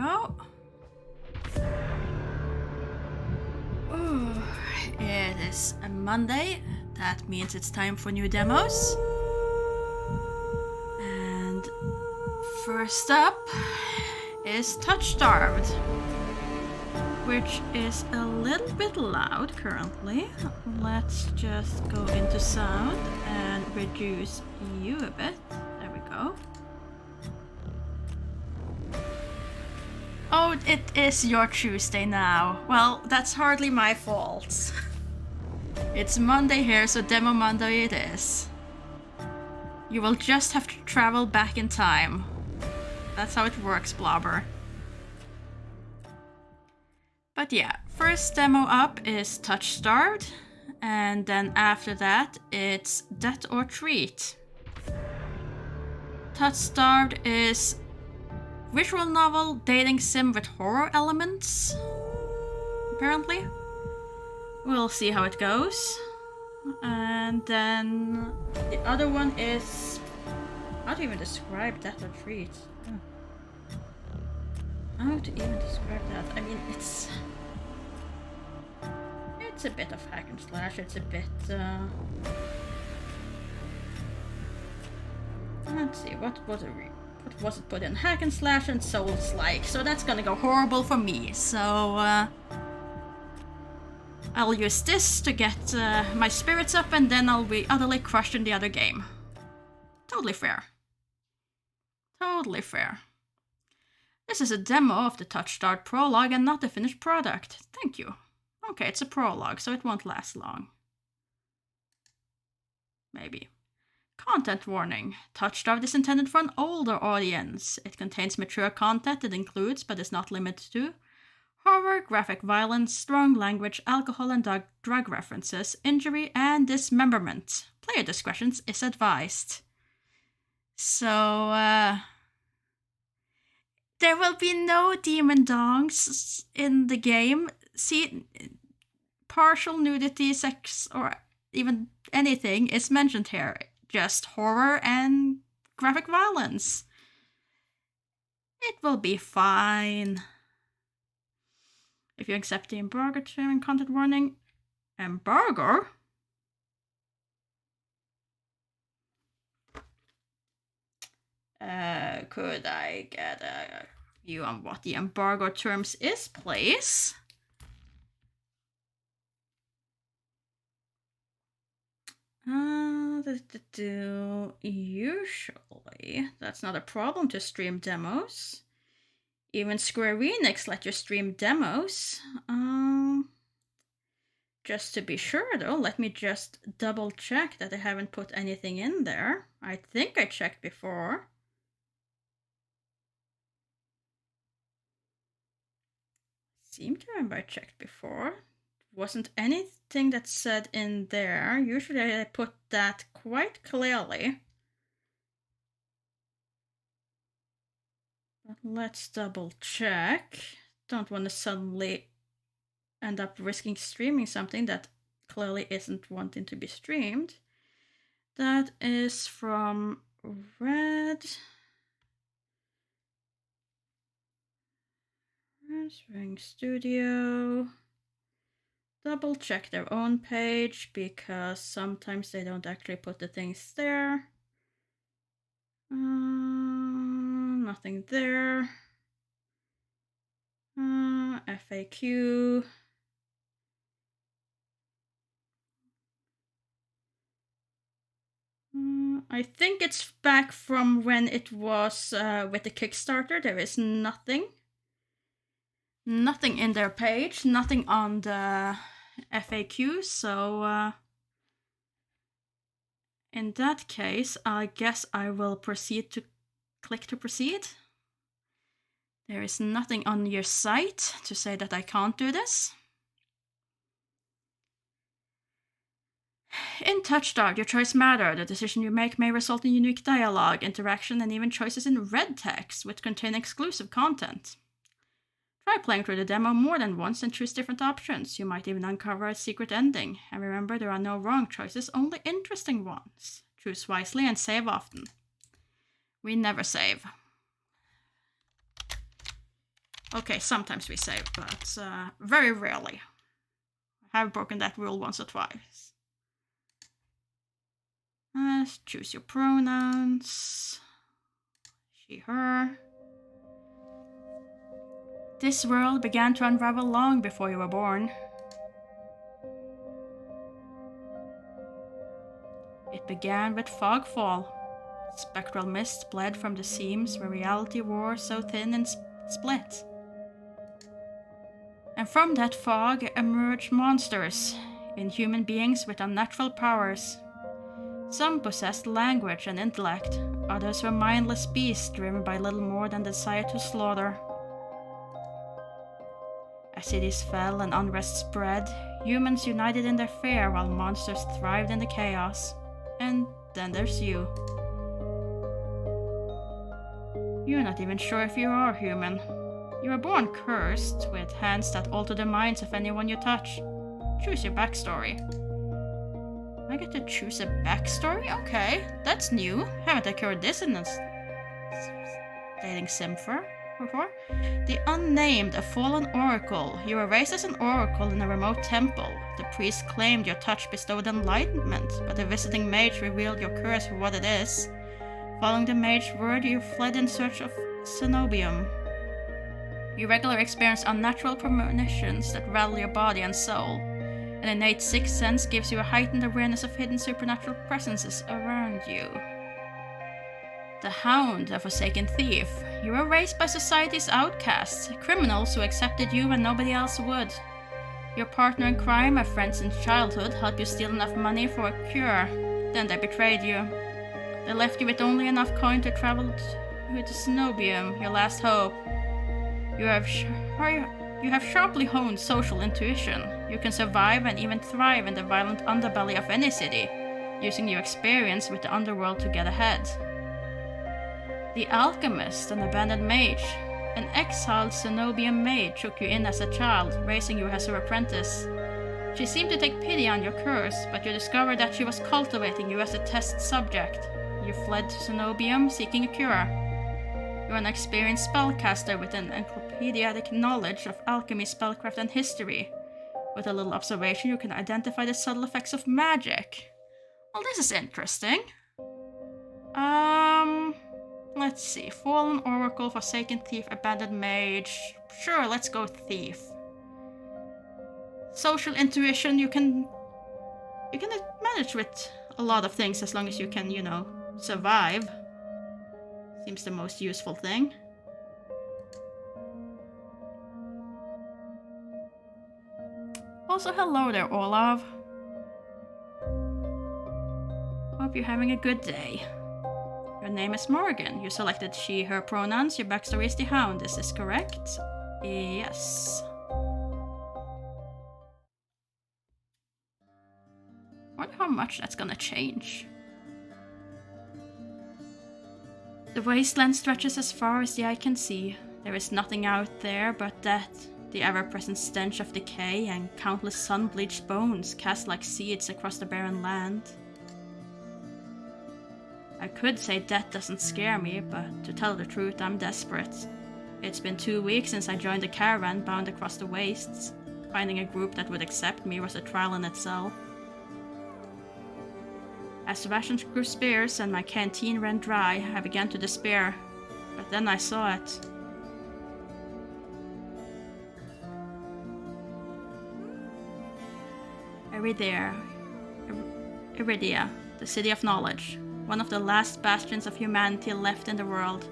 go. Ooh, it is a Monday. That means it's time for new demos. And first up is Touchstarved, which is a little bit loud currently. Let's just go into sound and reduce you a bit. There we go. Oh, it is your Tuesday now. Well, that's hardly my fault. It's Monday here, so Demo Monday it is. You will just have to travel back in time. That's how it works, Blobber. But yeah, first demo up is Touchstarved, and then after that it's Death or Treat. Touchstarved is visual novel dating sim with horror elements, apparently. We'll see how it goes. And then the other one is... how to even describe Death or Treat? How to even describe that? I mean, it's a bit of hack and slash, it's a bit... let's see, what was it put in? Hack and slash and Souls-like, so that's gonna go horrible for me, so I'll use this to get my spirits up, and then I'll be utterly crushed in the other game. Totally fair. Totally fair. This is a demo of the Touchstarved prologue and not the finished product. Thank you. Okay, it's a prologue, so it won't last long. Maybe. Content warning. Touchstarved is intended for an older audience. It contains mature content that includes, but is not limited to, horror, graphic violence, strong language, alcohol and drug references, injury, and dismemberment. Player discretion is advised. So, there will be no demon dongs in the game. See, partial nudity, sex, or even anything is mentioned here. Just horror and graphic violence. It will be fine. If you accept the embargo term and content warning. Embargo? Could I get a view on what the embargo terms is, please? Usually, that's not a problem to stream demos. Even Square Enix let you stream demos. Just to be sure though, let me just double check that I haven't put anything in there. I think I checked before. Seem to remember I checked before. Wasn't anything that said in there. Usually I put that quite clearly. But let's double check. Don't want to suddenly end up risking streaming something that clearly isn't wanting to be streamed. That is from Red Ring Studio. Double check their own page because sometimes they don't actually put the things there. Nothing there. FAQ. I think it's back from when it was with the Kickstarter. There is nothing. Nothing in their page, nothing on the FAQ, so in that case, I guess I will proceed to click to proceed. There is nothing on your site to say that I can't do this. In Touchstarved, your choice matters. The decision you make may result in unique dialogue, interaction, and even choices in red text, which contain exclusive content. Try playing through the demo more than once and choose different options. You might even uncover a secret ending. And remember, there are no wrong choices, only interesting ones. Choose wisely and save often. We never save. Okay, sometimes we save, but very rarely. I have broken that rule once or twice. Choose your pronouns. She, her. This world began to unravel long before you were born. It began with fogfall. Spectral mist bled from the seams where reality wore so thin and split. And from that fog emerged monsters, inhuman beings with unnatural powers. Some possessed language and intellect, others were mindless beasts driven by little more than the desire to slaughter. As cities fell and unrest spread, humans united in their fear while monsters thrived in the chaos. And then there's you. You're not even sure if you are human. You were born cursed, with hands that alter the minds of anyone you touch. Choose your backstory. I get to choose a backstory? Okay, that's new. Haven't occurred this in a dating sim before. The Unnamed, a fallen oracle. You were raised as an oracle in a remote temple. The priest claimed your touch bestowed enlightenment, but the visiting mage revealed your curse for what it is. Following the mage's word, you fled in search of cenobium. You regularly experience unnatural premonitions that rattle your body and soul. An innate sixth sense gives you a heightened awareness of hidden supernatural presences around you. The Hound, a forsaken thief. You were raised by society's outcasts, criminals who accepted you when nobody else would. Your partner in crime, a friend since childhood, helped you steal enough money for a cure. Then they betrayed you. They left you with only enough coin to travel to Cenobium, your last hope. You have sharply honed social intuition. You can survive and even thrive in the violent underbelly of any city, using your experience with the underworld to get ahead. The Alchemist, an abandoned mage. An exiled Cenobium maid took you in as a child, raising you as her apprentice. She seemed to take pity on your curse, but you discovered that she was cultivating you as a test subject. You fled to Cenobium, seeking a cure. You're an experienced spellcaster with an encyclopedic knowledge of alchemy, spellcraft, and history. With a little observation, you can identify the subtle effects of magic. Well, this is interesting. Let's see. Fallen Oracle, Forsaken Thief, Abandoned Mage. Sure, let's go Thief. Social intuition, you can manage with a lot of things as long as you can, survive. Seems the most useful thing. Also, hello there, Olav. Hope you're having a good day. Your name is Morgan. You selected she, her pronouns. Your backstory is the Hound. Is this correct? Yes. Wonder how much that's gonna change. The wasteland stretches as far as the eye can see. There is nothing out there but death, the ever-present stench of decay, and countless sun-bleached bones cast like seeds across the barren land. I could say death doesn't scare me, but to tell the truth, I'm desperate. It's been 2 weeks since I joined a caravan bound across the wastes. Finding a group that would accept me was a trial in itself. As rations grew scarce and my canteen ran dry, I began to despair. But then I saw it. Iridia, the city of knowledge. One of the last bastions of humanity left in the world,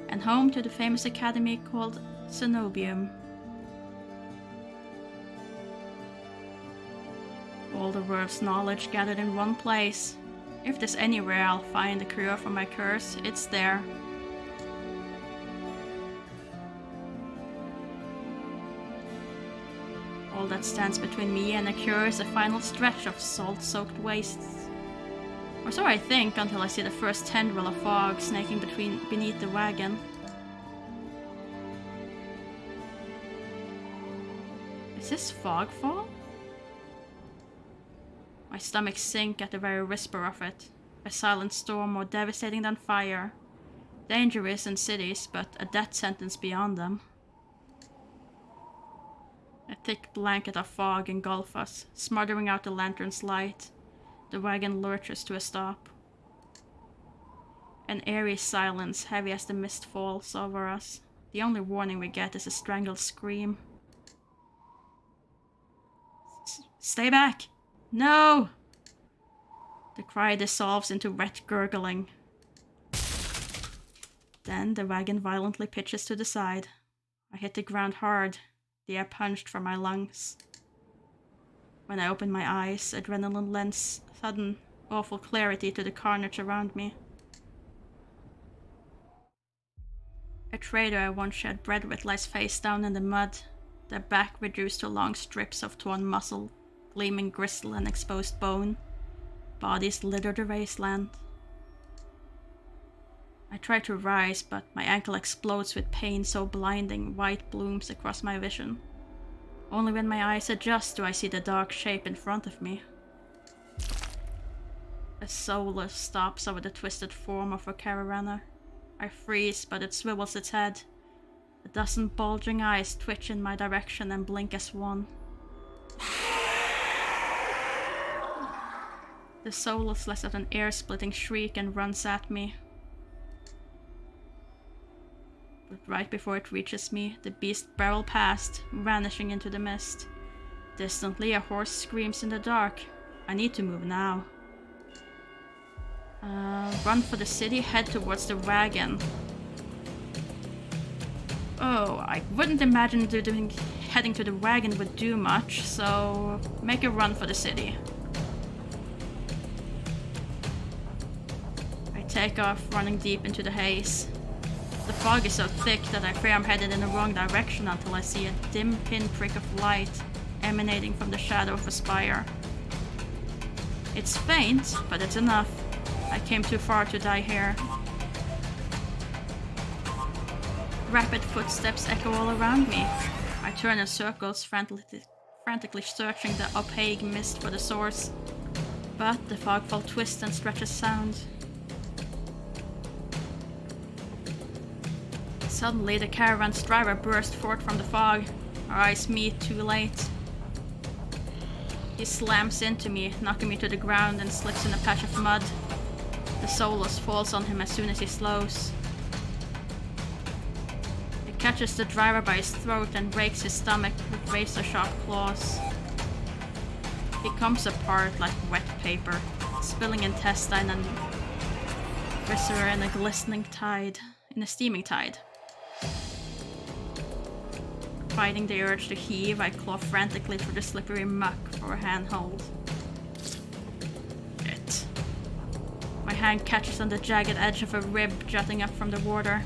and home to the famous academy called Cenobium. All the world's knowledge gathered in one place. If there's anywhere I'll find the cure for my curse, it's there. All that stands between me and a cure is a final stretch of salt-soaked wastes. Or so I think, until I see the first tendril of fog snaking beneath the wagon. Is this fogfall? My stomach sinks at the very whisper of it. A silent storm more devastating than fire. Dangerous in cities, but a death sentence beyond them. thick blanket of fog engulfs us, smothering out the lantern's light. The wagon lurches to a stop. An eerie silence, heavy as the mist falls over us. The only warning we get is a strangled scream. Stay back! No! The cry dissolves into wet gurgling. Then the wagon violently pitches to the side. I hit the ground hard, the air punched from my lungs. When I open my eyes, adrenaline lends sudden, awful clarity to the carnage around me. A trader I once shared bread with lies face down in the mud, their back reduced to long strips of torn muscle, gleaming gristle and exposed bone. Bodies litter the wasteland. I try to rise, but my ankle explodes with pain so blinding, white blooms across my vision. Only when my eyes adjust do I see the dark shape in front of me. A soulless stops over the twisted form of a caravanner. I freeze, but it swivels its head. A dozen bulging eyes twitch in my direction and blink as one. The soulless lets out an ear-splitting shriek and runs at me. But right before it reaches me, the beast barrels past, vanishing into the mist. Distantly, a horse screams in the dark. I need to move now. Run for the city, head towards the wagon. Oh, I wouldn't imagine heading to the wagon would do much, so make a run for the city. I take off, running deep into the haze. The fog is so thick that I fear I'm headed in the wrong direction until I see a dim pinprick of light emanating from the shadow of a spire. It's faint, but it's enough. I came too far to die here. Rapid footsteps echo all around me. I turn in circles, frantically searching the opaque mist for the source. But the fogfall twists and stretches sound. Suddenly, the caravan's driver bursts forth from the fog. Our eyes meet too late. He slams into me, knocking me to the ground and slips in a patch of mud. The soulless falls on him as soon as he slows. It catches the driver by his throat and rakes his stomach with razor-sharp claws. He comes apart like wet paper, spilling intestine and viscera in a steaming tide. Fighting the urge to heave, I claw frantically through the slippery muck for a handhold. Shit. My hand catches on the jagged edge of a rib jutting up from the water.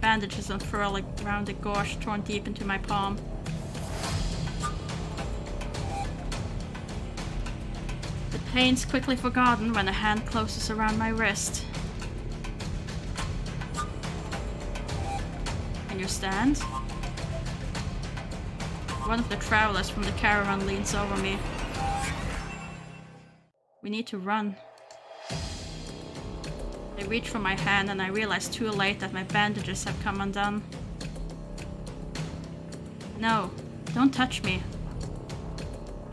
Bandages unfurl around the gouge torn deep into my palm. The pain's quickly forgotten when a hand closes around my wrist. Can you stand? One of the travelers from the caravan leans over me. We need to run. They reach for my hand and I realize too late that my bandages have come undone. No, don't touch me.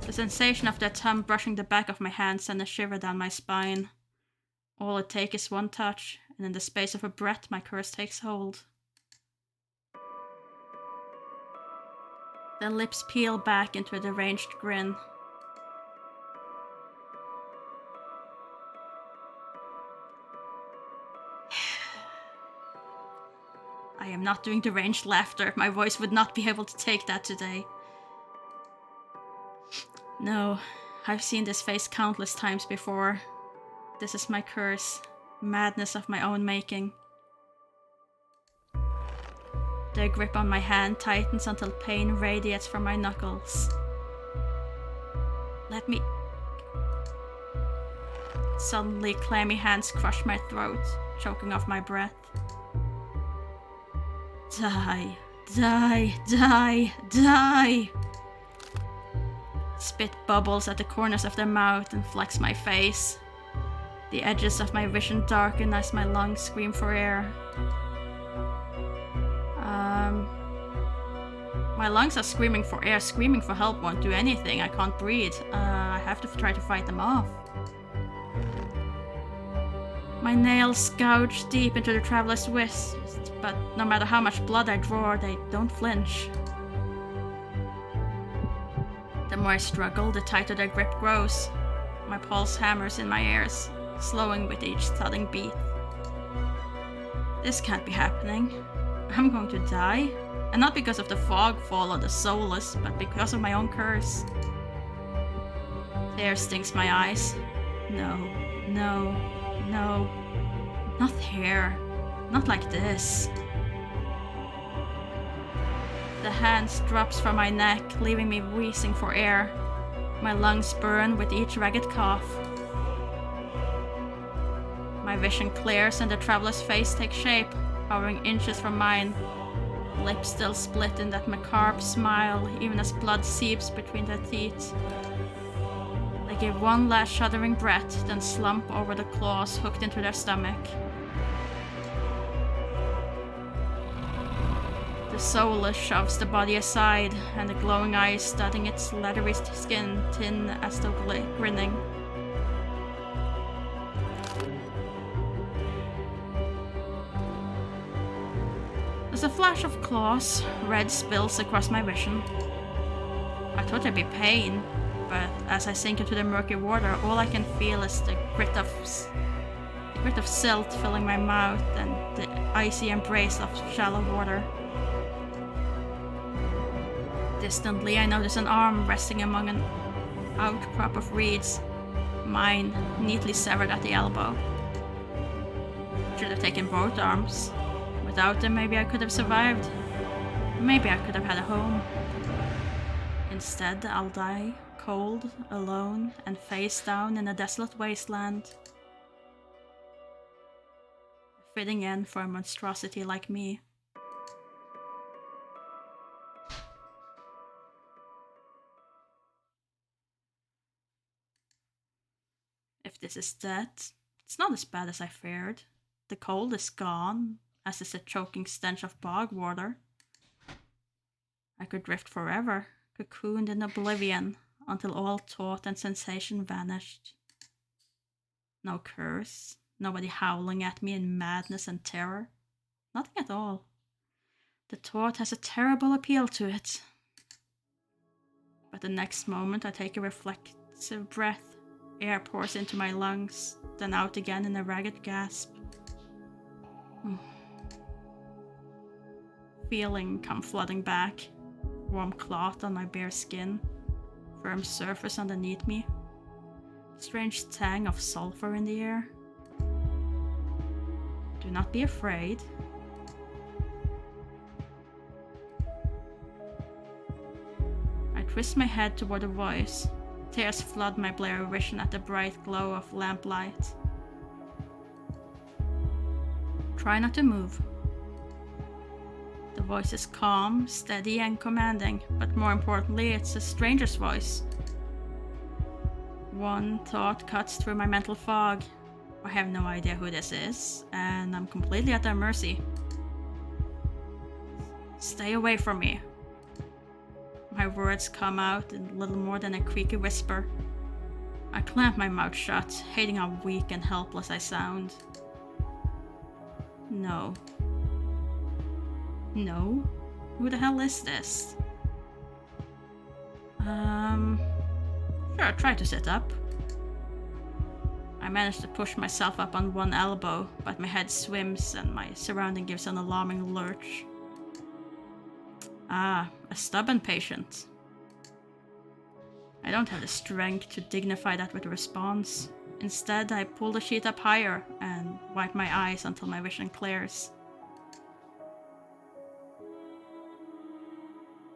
The sensation of their thumb brushing the back of my hand sends a shiver down my spine. All it takes is one touch, and in the space of a breath my curse takes hold. Their lips peel back into a deranged grin. I am not doing deranged laughter. My voice would not be able to take that today. No, I've seen this face countless times before. This is my curse, madness of my own making. Their grip on my hand tightens until pain radiates from my knuckles. Let me... Suddenly, clammy hands crush my throat, choking off my breath. Die, die, die, die! Spit bubbles at the corners of their mouth and flecks my face. The edges of my vision darken as my lungs scream for air. My lungs are screaming for air. Screaming for help won't do anything. I can't breathe. I have to try to fight them off. My nails gouge deep into the traveler's wrist, but no matter how much blood I draw, they don't flinch. The more I struggle, the tighter their grip grows. My pulse hammers in my ears, slowing with each thudding beat. This can't be happening. I'm going to die. And not because of the fog fall or the soulless, but because of my own curse. There stings my eyes. No, no, no. Not here. Not like this. The hand drops from my neck, leaving me wheezing for air. My lungs burn with each ragged cough. My vision clears and the traveler's face takes shape, hovering inches from mine. Lips still split in that macabre smile, even as blood seeps between their teeth. They give one last shuddering breath, then slump over the claws hooked into their stomach. The soulless shoves the body aside, and the glowing eyes studding its leathery skin thin as though grinning. As a flash of claws, red spills across my vision. I thought there'd be pain, but as I sink into the murky water, all I can feel is the grit of silt filling my mouth and the icy embrace of shallow water. Distantly, I notice an arm resting among an outcrop of reeds, mine neatly severed at the elbow. Should have taken both arms. Without them, maybe I could have survived. Maybe I could have had a home. Instead, I'll die, cold, alone, and face down in a desolate wasteland. A fitting end for a monstrosity like me. If this is that, it's not as bad as I feared. The cold is gone, as is the choking stench of bog water. I could drift forever, cocooned in oblivion, until all thought and sensation vanished. No curse, nobody howling at me in madness and terror. Nothing at all. The thought has a terrible appeal to it. But the next moment I take a reflexive breath. Air pours into my lungs, then out again in a ragged gasp. Feeling come flooding back. Warm cloth on my bare skin. Firm surface underneath me. Strange tang of sulfur in the air. Do not be afraid. I twist my head toward the voice. Tears flood my blurry vision at the bright glow of lamplight. Try not to move. The voice is calm, steady, and commanding, but more importantly, it's a stranger's voice. One thought cuts through my mental fog. I have no idea who this is, and I'm completely at their mercy. Stay away from me. My words come out in little more than a creaky whisper. I clamp my mouth shut, hating how weak and helpless I sound. No. No? Who the hell is this? Sure, try to sit up. I manage to push myself up on one elbow, but my head swims and my surrounding gives an alarming lurch. Ah, a stubborn patient. I don't have the strength to dignify that with a response. Instead, I pull the sheet up higher and wipe my eyes until my vision clears.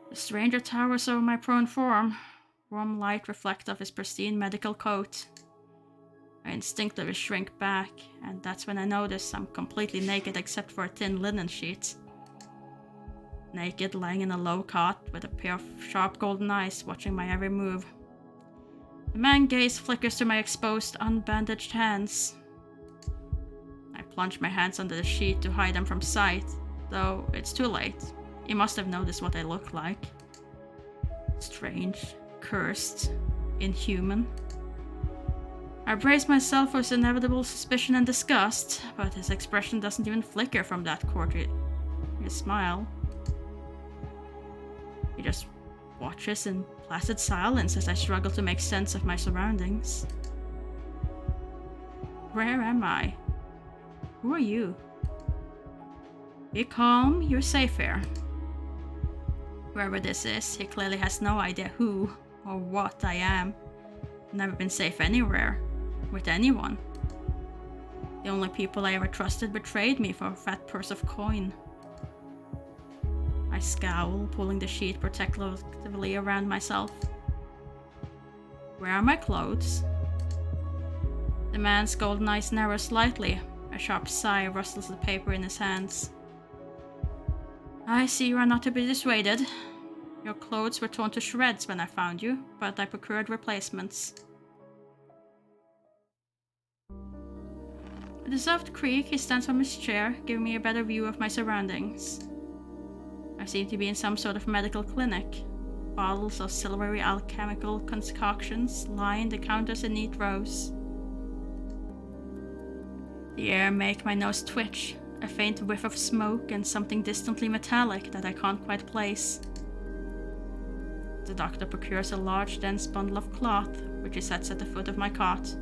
The stranger towers over my prone form. Warm light reflects off his pristine medical coat. I instinctively shrink back, and that's when I notice I'm completely naked except for a thin linen sheet. Naked, lying in a low cot with a pair of sharp golden eyes watching my every move. The man's gaze flickers to my exposed, unbandaged hands. I plunge my hands under the sheet to hide them from sight, though it's too late. He must have noticed what I look like. Strange, cursed, inhuman. I brace myself for his inevitable suspicion and disgust, but his expression doesn't even flicker from that courteous smile. He just watches in placid silence as I struggle to make sense of my surroundings. Where am I? Who are you? Be calm, you're safe here. Whoever this is, he clearly has no idea who or what I am. Never been safe anywhere, with anyone. The only people I ever trusted betrayed me for a fat purse of coin. I scowl, pulling the sheet protectively around myself. Where are my clothes? The man's golden eyes narrow slightly. A sharp sigh rustles the paper in his hands. I see you are not to be dissuaded. Your clothes were torn to shreds when I found you, but I procured replacements. With a soft creak, he stands from his chair, giving me a better view of my surroundings. I seem to be in some sort of medical clinic. Bottles of silvery alchemical concoctions line the counters in neat rows. The air makes my nose twitch, a faint whiff of smoke and something distantly metallic that I can't quite place. The doctor procures a large, dense bundle of cloth, which he sets at the foot of my cot.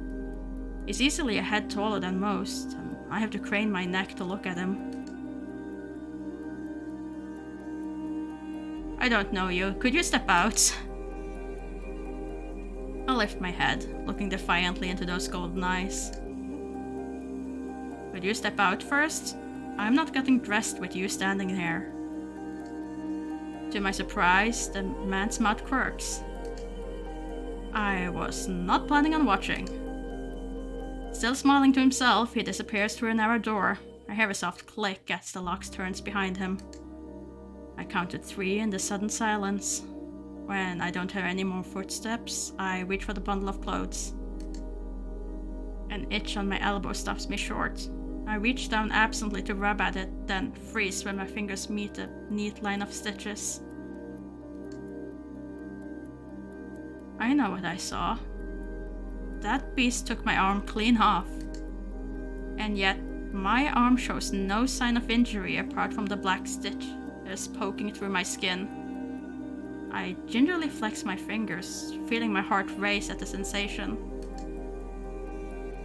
He's easily a head taller than most, and I have to crane my neck to look at him. I don't know you. Could you step out? I lift my head, looking defiantly into those golden eyes. Could you step out first? I'm not getting dressed with you standing here. To my surprise, the man's mouth quirks. I was not planning on watching. Still smiling to himself, he disappears through a narrow door. I hear a soft click as the lock turns behind him. I counted 3 in the sudden silence. When I don't hear any more footsteps, I reach for the bundle of clothes. An itch on my elbow stops me short. I reach down absently to rub at it, then freeze when my fingers meet a neat line of stitches. I know what I saw. That beast took my arm clean off. And yet, my arm shows no sign of injury apart from the black stitches poking through my skin. I gingerly flex my fingers, feeling my heart race at the sensation.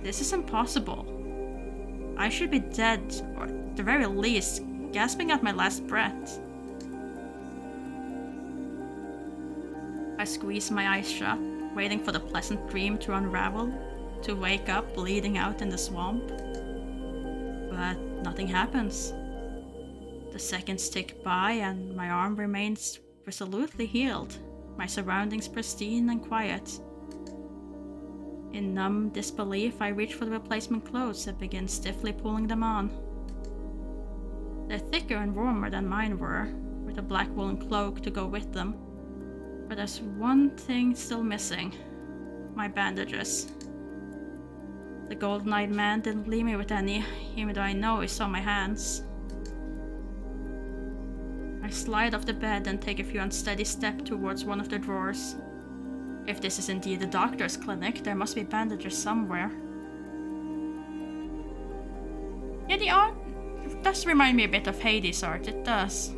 This is impossible. I should be dead, or at the very least, gasping out my last breath. I squeeze my eyes shut, waiting for the pleasant dream to unravel, to wake up bleeding out in the swamp. But nothing happens. The seconds tick by and my arm remains resolutely healed, my surroundings pristine and quiet. In numb disbelief, I reach for the replacement clothes and begin stiffly pulling them on. They're thicker and warmer than mine were, with a black woolen cloak to go with them. But there's one thing still missing. My bandages. The golden-eyed man didn't leave me with any, even though I know he saw my hands. I slide off the bed and take a few unsteady steps towards one of the drawers. If this is indeed a doctor's clinic, there must be bandages somewhere. Yeah, the art does remind me a bit of Hades' art, it does.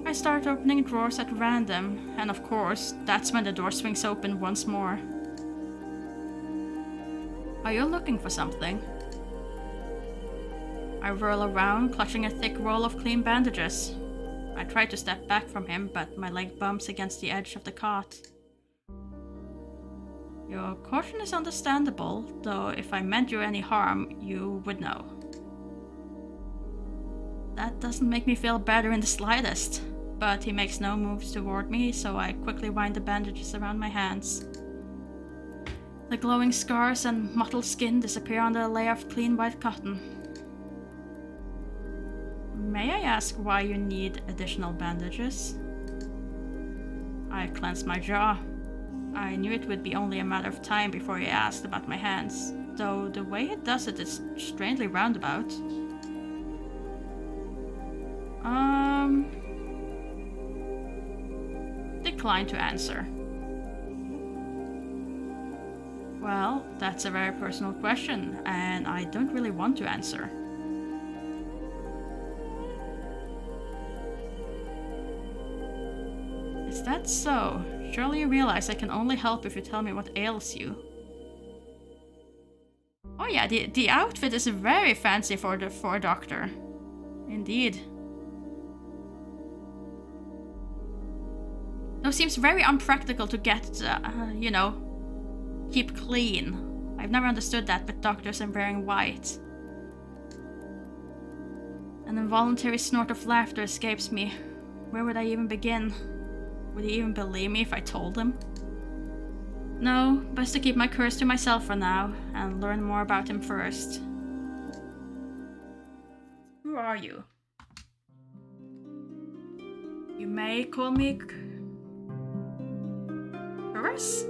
I start opening drawers at random, and of course, that's when the door swings open once more. Are you looking for something? I whirl around, clutching a thick roll of clean bandages. I try to step back from him, but my leg bumps against the edge of the cot. Your caution is understandable, though if I meant you any harm, you would know. That doesn't make me feel better in the slightest, but he makes no moves toward me, so I quickly wind the bandages around my hands. The glowing scars and mottled skin disappear under a layer of clean white cotton. May I ask why you need additional bandages? I clenched my jaw. I knew it would be only a matter of time before he asked about my hands, though the way he does it is strangely roundabout. inclined to answer. Well, that's a very personal question, and I don't really want to answer. Is that so? Surely you realize I can only help if you tell me what ails you. Oh yeah, the outfit is very fancy for a doctor. Indeed. Though it seems very unpractical to get, you know, keep clean. I've never understood that with doctors and wearing white. An involuntary snort of laughter escapes me. Where would I even begin? Would he even believe me if I told him? No, best to keep my curse to myself for now, and learn more about him first. Who are you? You may call me... Curse?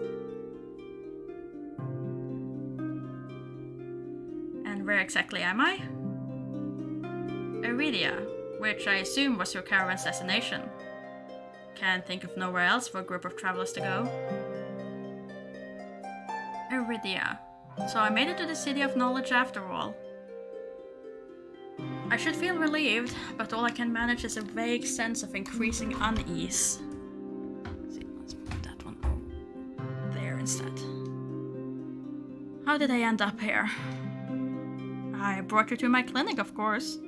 And where exactly am I? Iridia, which I assume was your caravan's destination. Can't think of nowhere else for a group of travelers to go. Iridia. So I made it to the City of Knowledge after all. I should feel relieved, but all I can manage is a vague sense of increasing unease. Let's put that one there instead. How did I end up here? I brought you to my clinic, of course.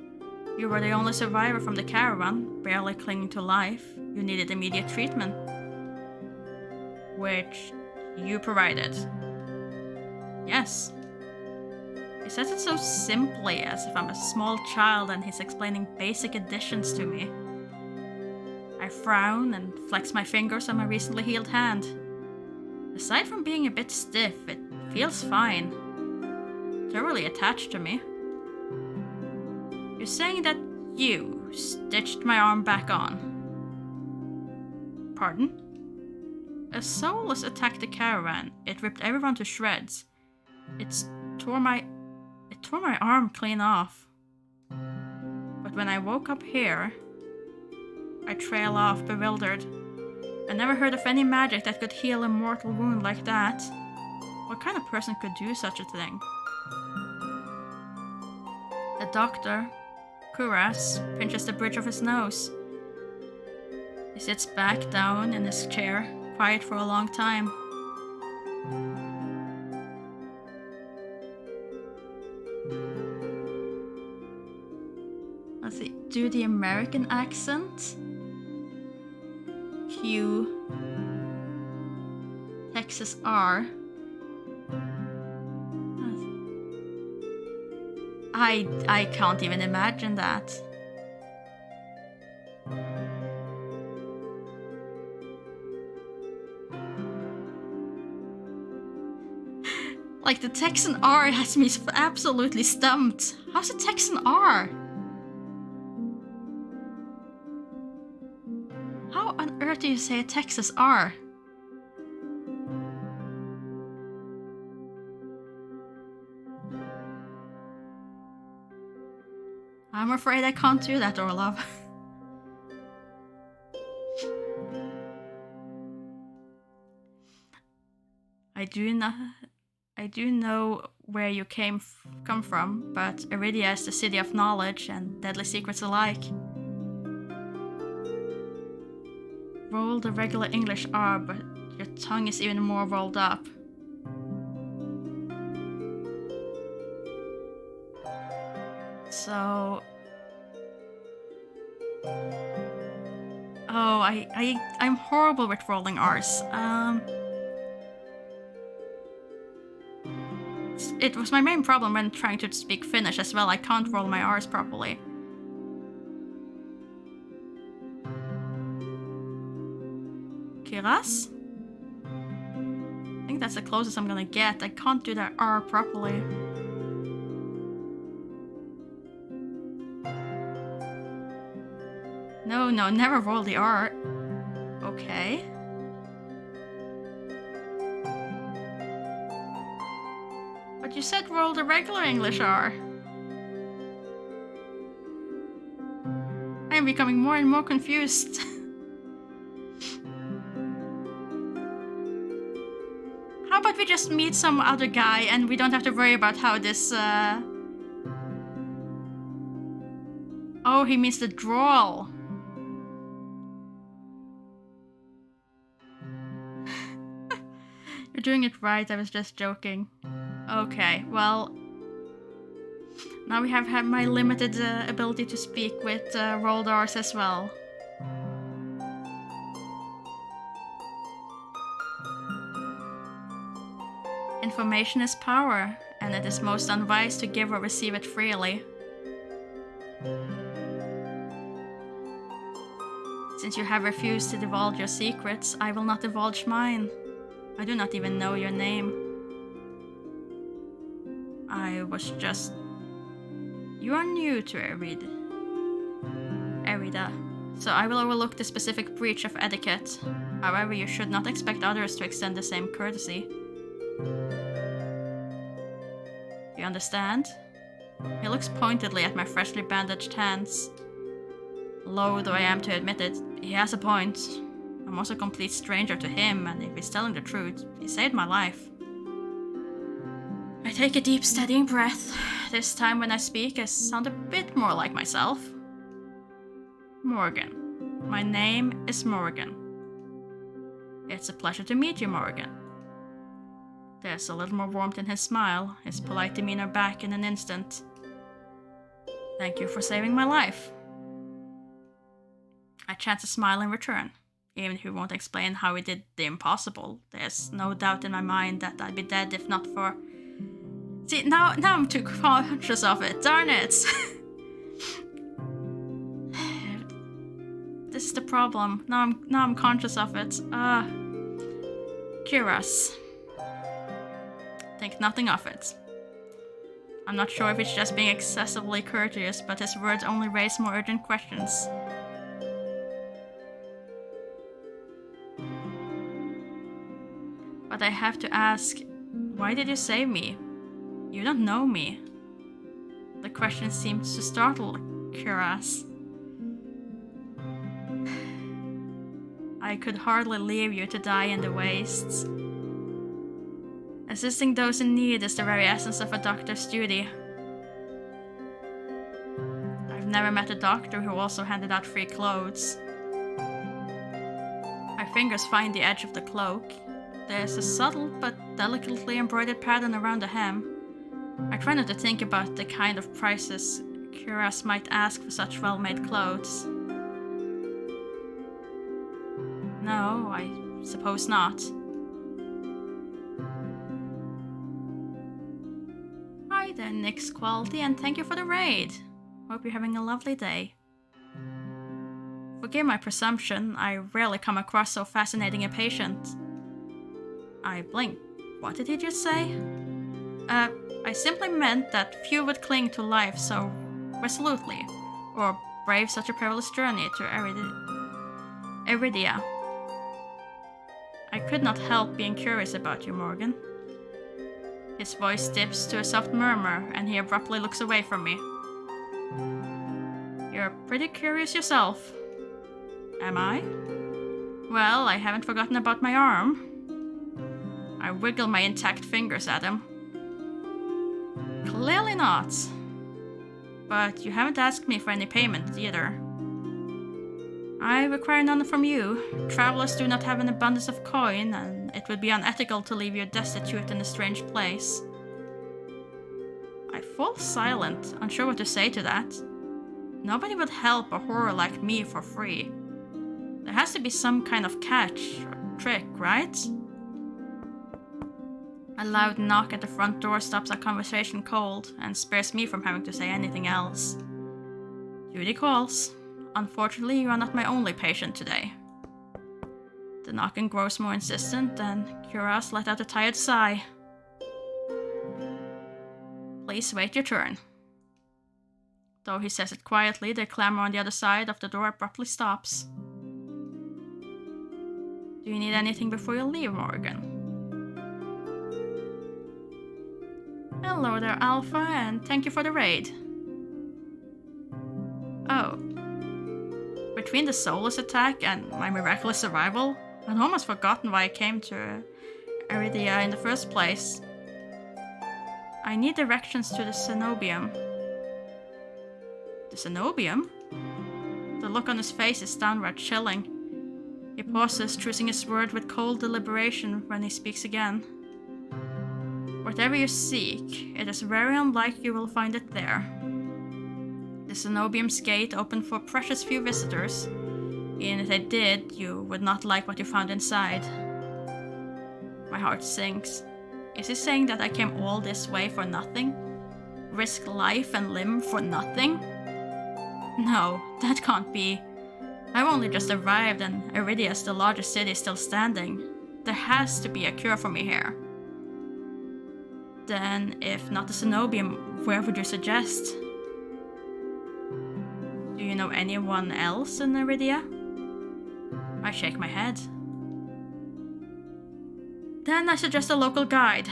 You were the only survivor from the caravan, barely clinging to life. You needed immediate treatment. Which you provided. Yes. He says it so simply, as if I'm a small child and he's explaining basic additions to me. I frown and flex my fingers on my recently healed hand. Aside from being a bit stiff, it feels fine. Thoroughly attached to me. You're saying that you stitched my arm back on. Pardon? A soulless attacked the caravan. It ripped everyone to shreds. It tore my arm clean off. But when I woke up here, I trail off, bewildered. I never heard of any magic that could heal a mortal wound like that. What kind of person could do such a thing? The doctor, Kuras, pinches the bridge of his nose. He sits back down in his chair, quiet for a long time. Let's see, do the American accent. Q. Texas R. I can't even imagine that. Like, the Texan R has me absolutely stumped. How's a Texan R? How on earth do you say a Texas R? I'm afraid I can't do that, Orlov. I do know where you come from, but Iridia is the city of knowledge and deadly secrets alike. Roll the regular English R, but your tongue is even more rolled up. So... Oh, I'm horrible with rolling R's. It was my main problem when trying to speak Finnish as well. I can't roll my R's properly. Kiras? I think that's the closest I'm gonna get. I can't do that R properly. No, never roll the R. Okay. But you said roll the regular English R. I am becoming more and more confused. just meet some other guy and we don't have to worry about how this, Oh, he means the drawl. You're doing it right, I was just joking. Okay, well... Now we have had my limited ability to speak with Roldars as well. Information is power, and it is most unwise to give or receive it freely. Since you have refused to divulge your secrets, I will not divulge mine. I do not even know your name. I was just... You are new to Erida, so I will overlook the specific breach of etiquette. However, you should not expect others to extend the same courtesy. You understand? He looks pointedly at my freshly bandaged hands. Low though I am to admit it, he has a point. I'm also a complete stranger to him, and if he's telling the truth, he saved my life. I take a deep, steadying breath. This time when I speak, I sound a bit more like myself. Morgan. My name is Morgan. It's a pleasure to meet you, Morgan. There's a little more warmth in his smile, his polite demeanor back in an instant. Thank you for saving my life. I chance a smile in return. Even if he won't explain how he did the impossible, there's no doubt in my mind that I'd be dead if not for... See, now I'm too conscious of it, darn it! This is the problem. Now I'm conscious of it. Curious. Think nothing of it. I'm not sure if it's just being excessively courteous, but his words only raise more urgent questions. But I have to ask, why did you save me? You don't know me. The question seems to startle Cuirass. I could hardly leave you to die in the wastes. Assisting those in need is the very essence of a doctor's duty. I've never met a doctor who also handed out free clothes. My fingers find the edge of the cloak. There's a subtle but delicately embroidered pattern around the hem. I try not to think about the kind of prices Cuirass might ask for such well-made clothes. No, I suppose not. Hi there, Nyx Quality, and thank you for the raid. Hope you're having a lovely day. Forgive my presumption, I rarely come across so fascinating a patient. I blink. What did he just say? I simply meant that few would cling to life so resolutely, or brave such a perilous journey to Eridia. I could not help being curious about you, Morgan. His voice dips to a soft murmur, and he abruptly looks away from me. You're pretty curious yourself. Am I? Well, I haven't forgotten about my arm. I wiggle my intact fingers at him. Clearly not. But you haven't asked me for any payment either. I require none from you. Travelers do not have an abundance of coin, and it would be unethical to leave you destitute in a strange place. I fall silent, unsure what to say to that. Nobody would help a horror like me for free. There has to be some kind of catch or trick, right? A loud knock at the front door stops our conversation cold and spares me from having to say anything else. Duty calls. Unfortunately, you are not my only patient today. The knocking grows more insistent, and Cuirass let out a tired sigh. Please wait your turn. Though he says it quietly, the clamor on the other side of the door abruptly stops. Do you need anything before you leave, Morgan? Hello there, Alpha, and thank you for the raid. Oh. Between the soulless attack and my miraculous survival, I'd almost forgotten why I came to Iridia in the first place. I need directions to the cenobium. The cenobium? The look on his face is downright chilling. He pauses, choosing his word with cold deliberation when he speaks again. Whatever you seek, it is very unlikely you will find it there. The cenobium's gate opened for precious few visitors. Even if they did, you would not like what you found inside. My heart sinks. Is he saying that I came all this way for nothing? Risk life and limb for nothing? No, that can't be. I've only just arrived and Iridia is the largest city still standing. There has to be a cure for me here. Then, if not the cenobium, where would you suggest? Do you know anyone else in Iridia? I shake my head. Then I suggest a local guide.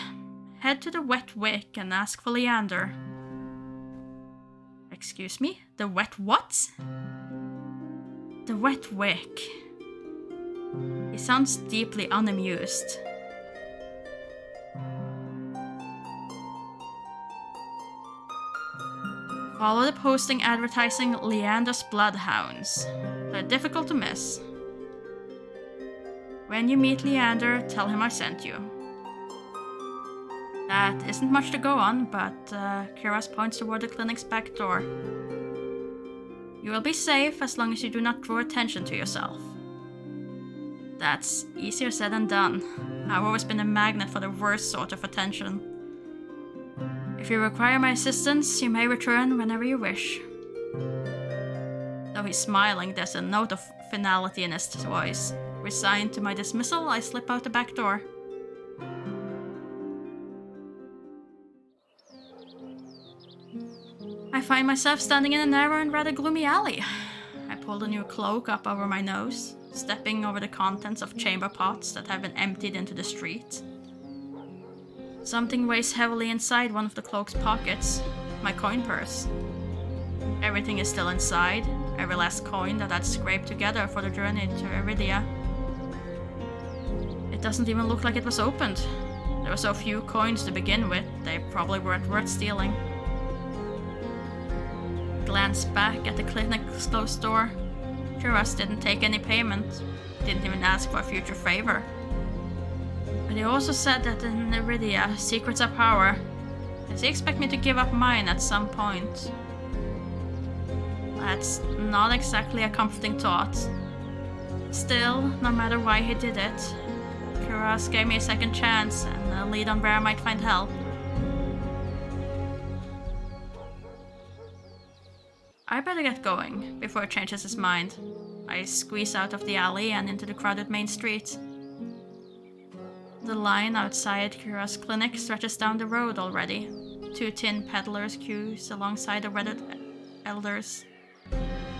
Head to the Wet Wick and ask for Leander. Excuse me? The Wet what? The Wet Wick. He sounds deeply unamused. Follow the posting advertising Leander's Bloodhounds. They're difficult to miss. When you meet Leander, tell him I sent you. That isn't much to go on, but Kiras points toward the clinic's back door. You will be safe as long as you do not draw attention to yourself. That's easier said than done. I've always been a magnet for the worst sort of attention. If you require my assistance, you may return whenever you wish. Though he's smiling, there's a note of finality in his voice. Resigned to my dismissal, I slip out the back door. I find myself standing in a narrow and rather gloomy alley. I pull the new cloak up over my nose, stepping over the contents of chamber pots that have been emptied into the street. Something weighs heavily inside one of the cloak's pockets, my coin purse. Everything is still inside, every last coin that I'd scraped together for the journey to Iridia. It doesn't even look like it was opened. There were so few coins to begin with, they probably weren't worth stealing. Glance back at the clinic's closed door. Kiras didn't take any payment, didn't even ask for a future favor. But he also said that in Iridia, secrets are power. Does he expect me to give up mine at some point? That's not exactly a comforting thought. Still, no matter why he did it, Kiras gave me a second chance and a lead on where I might find help. I better get going before he changes his mind. I squeeze out of the alley and into the crowded main street. The line outside Kiras' clinic stretches down the road already. 2 tin peddlers queues alongside the weathered elders.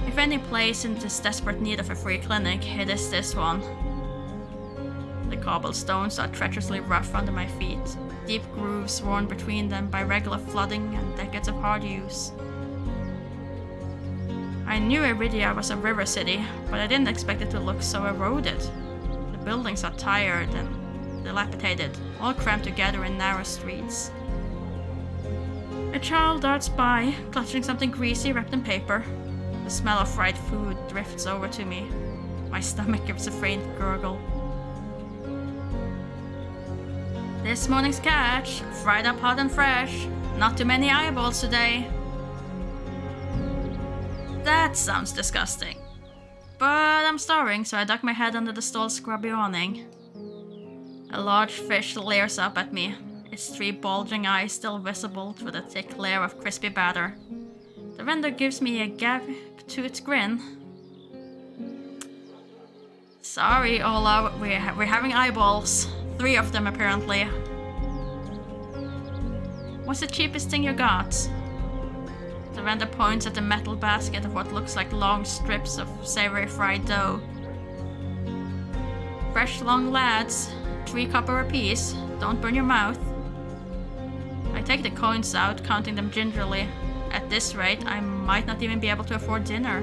If any place in this desperate need of a free clinic, it is this one. The cobblestones are treacherously rough under my feet, deep grooves worn between them by regular flooding and decades of hard use. I knew Iridia was a river city, but I didn't expect it to look so eroded. The buildings are tired and dilapidated, all crammed together in narrow streets. A child darts by, clutching something greasy wrapped in paper. The smell of fried food drifts over to me. My stomach gives a faint gurgle. This morning's catch, fried up hot and fresh. Not too many eyeballs today. That sounds disgusting. But I'm starving, so I duck my head under the stall's scrubby awning. A large fish leers up at me, its 3 bulging eyes still visible through the thick layer of crispy batter. The vendor gives me a gap to its grin. Sorry, Ola, we're having eyeballs. 3 of them, apparently. What's the cheapest thing you got? The vendor points at the metal basket of what looks like long strips of savory fried dough. Fresh long lads, 3 copper apiece. Don't burn your mouth. I take the coins out, counting them gingerly. At this rate, I might not even be able to afford dinner.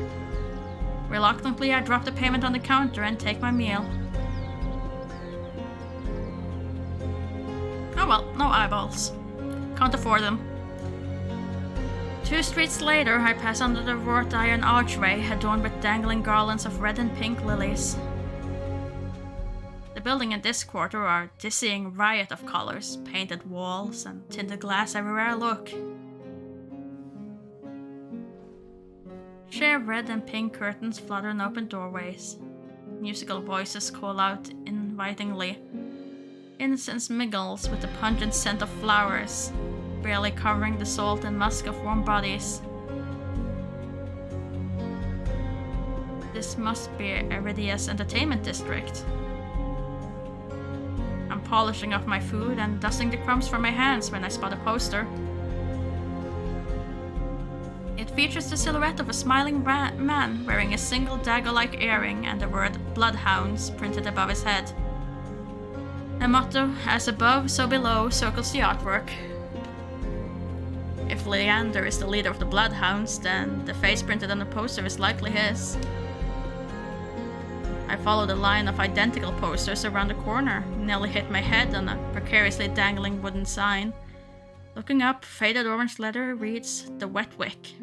Reluctantly, I drop the payment on the counter and take my meal. Oh well, no eyeballs. Can't afford them. 2 streets later, I pass under the wrought iron archway adorned with dangling garlands of red and pink lilies. The building in this quarter are a dizzying riot of colors, painted walls and tinted glass everywhere I look. Sheer red and pink curtains flutter in open doorways. Musical voices call out invitingly. Incense mingles with the pungent scent of flowers, barely covering the salt and musk of warm bodies. This must be Iridia's entertainment district. I'm polishing off my food and dusting the crumbs from my hands when I spot a poster. It features the silhouette of a smiling man wearing a single dagger-like earring and the word "Bloodhounds" printed above his head. A motto, "As above, so below," circles the artwork. If Leander is the leader of the Bloodhounds, then the face printed on the poster is likely his. I follow the line of identical posters around the corner, nearly hit my head on a precariously dangling wooden sign. Looking up, faded orange letter reads, "The Wet Wick."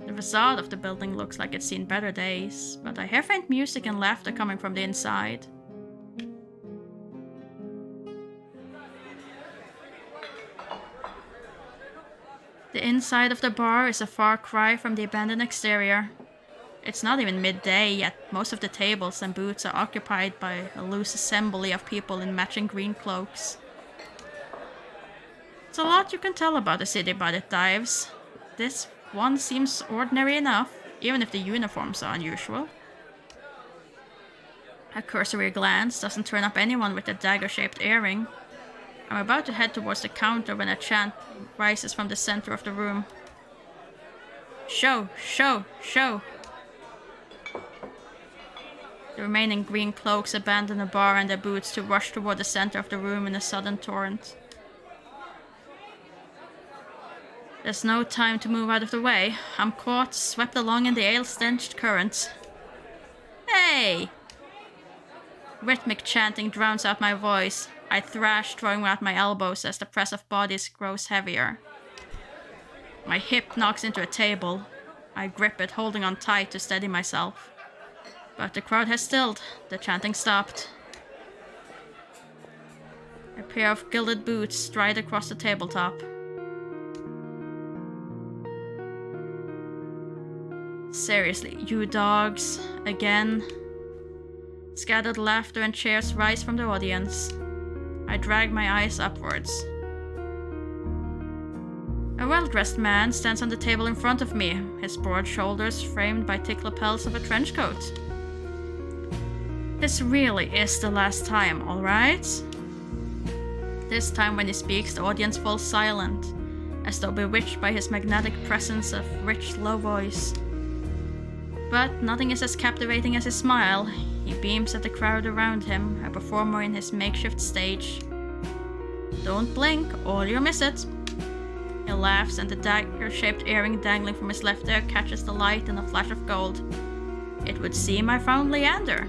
The facade of the building looks like it's seen better days, but I hear faint music and laughter coming from the inside. The inside of the bar is a far cry from the abandoned exterior. It's not even midday, yet most of the tables and booths are occupied by a loose assembly of people in matching green cloaks. It's a lot you can tell about the city by the dives. This one seems ordinary enough, even if the uniforms are unusual. A cursory glance doesn't turn up anyone with a dagger-shaped earring. I'm about to head towards the counter when a chant rises from the center of the room. "Show! Show! Show!" The remaining green cloaks abandon the bar and their booths to rush toward the center of the room in a sudden torrent. There's no time to move out of the way. I'm caught, swept along in the ale-stenched current. Hey! Rhythmic chanting drowns out my voice. I thrash, throwing out my elbows as the press of bodies grows heavier. My hip knocks into a table. I grip it, holding on tight to steady myself. But the crowd has stilled. The chanting stopped. A pair of gilded boots stride across the tabletop. Seriously, you dogs. Again. Scattered laughter and cheers rise from the audience. I drag my eyes upwards. A well-dressed man stands on the table in front of me, his broad shoulders framed by thick lapels of a trench coat. This really is the last time, alright? This time when he speaks, the audience falls silent, as though bewitched by his magnetic presence of rich, low voice. But nothing is as captivating as his smile. He beams at the crowd around him, a performer in his makeshift stage. Don't blink, or you'll miss it. He laughs, and the dagger-shaped earring dangling from his left ear catches the light in a flash of gold. It would seem I found Leander.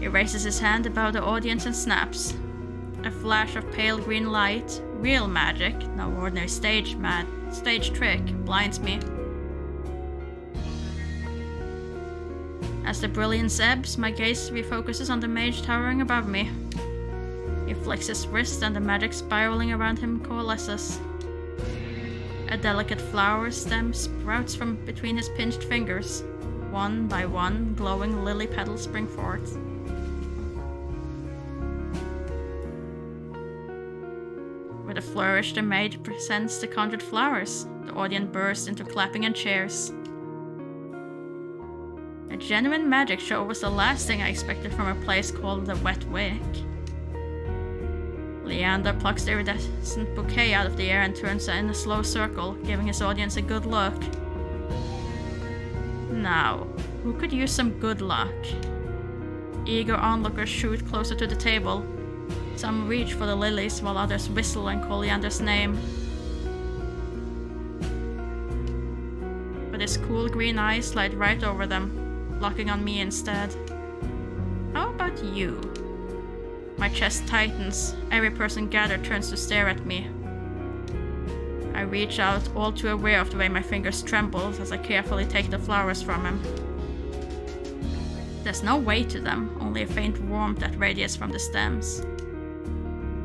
He raises his hand above the audience and snaps. A flash of pale green light, real magic, no ordinary stage trick, blinds me. As the brilliance ebbs, my gaze refocuses on the mage towering above me. He flicks his wrist and the magic spiraling around him coalesces. A delicate flower stem sprouts from between his pinched fingers. One by one, glowing lily petals spring forth. With a flourish, the mage presents the conjured flowers. The audience bursts into clapping and cheers. A genuine magic show was the last thing I expected from a place called the Wet Wick. Leander plucks the iridescent bouquet out of the air and turns in a slow circle, giving his audience a good look. Now, who could use some good luck? Eager onlookers shoot closer to the table. Some reach for the lilies, while others whistle and call Leander's name. But his cool green eyes slide right over them, locking on me instead. How about you? My chest tightens. Every person gathered turns to stare at me. I reach out, all too aware of the way my fingers tremble as I carefully take the flowers from him. There's no weight to them, only a faint warmth that radiates from the stems.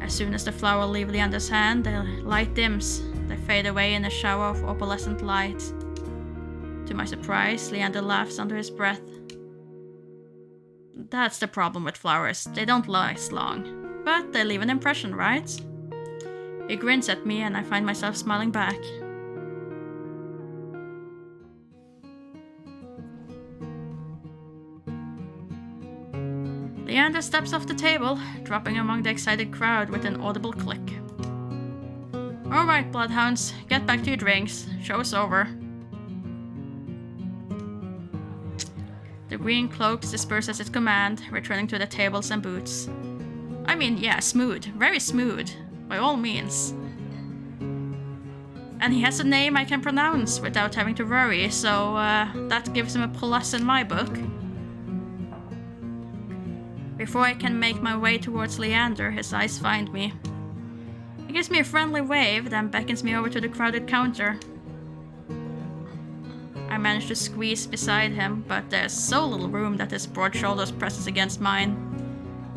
As soon as the flower leaves Leander's hand, the light dims. They fade away in a shower of opalescent light. To my surprise, Leander laughs under his breath. That's the problem with flowers. They don't last long. But they leave an impression, right? He grins at me and I find myself smiling back. Leander steps off the table, dropping among the excited crowd with an audible click. Alright, bloodhounds, get back to your drinks. Show's over. The green cloaks disperse at his command, returning to the tables and booths. I mean, yeah, smooth. Very smooth. By all means. And he has a name I can pronounce without having to worry, so that gives him a plus in my book. Before I can make my way towards Leander, his eyes find me. He gives me a friendly wave, then beckons me over to the crowded counter. I manage to squeeze beside him, but there's so little room that his broad shoulders presses against mine.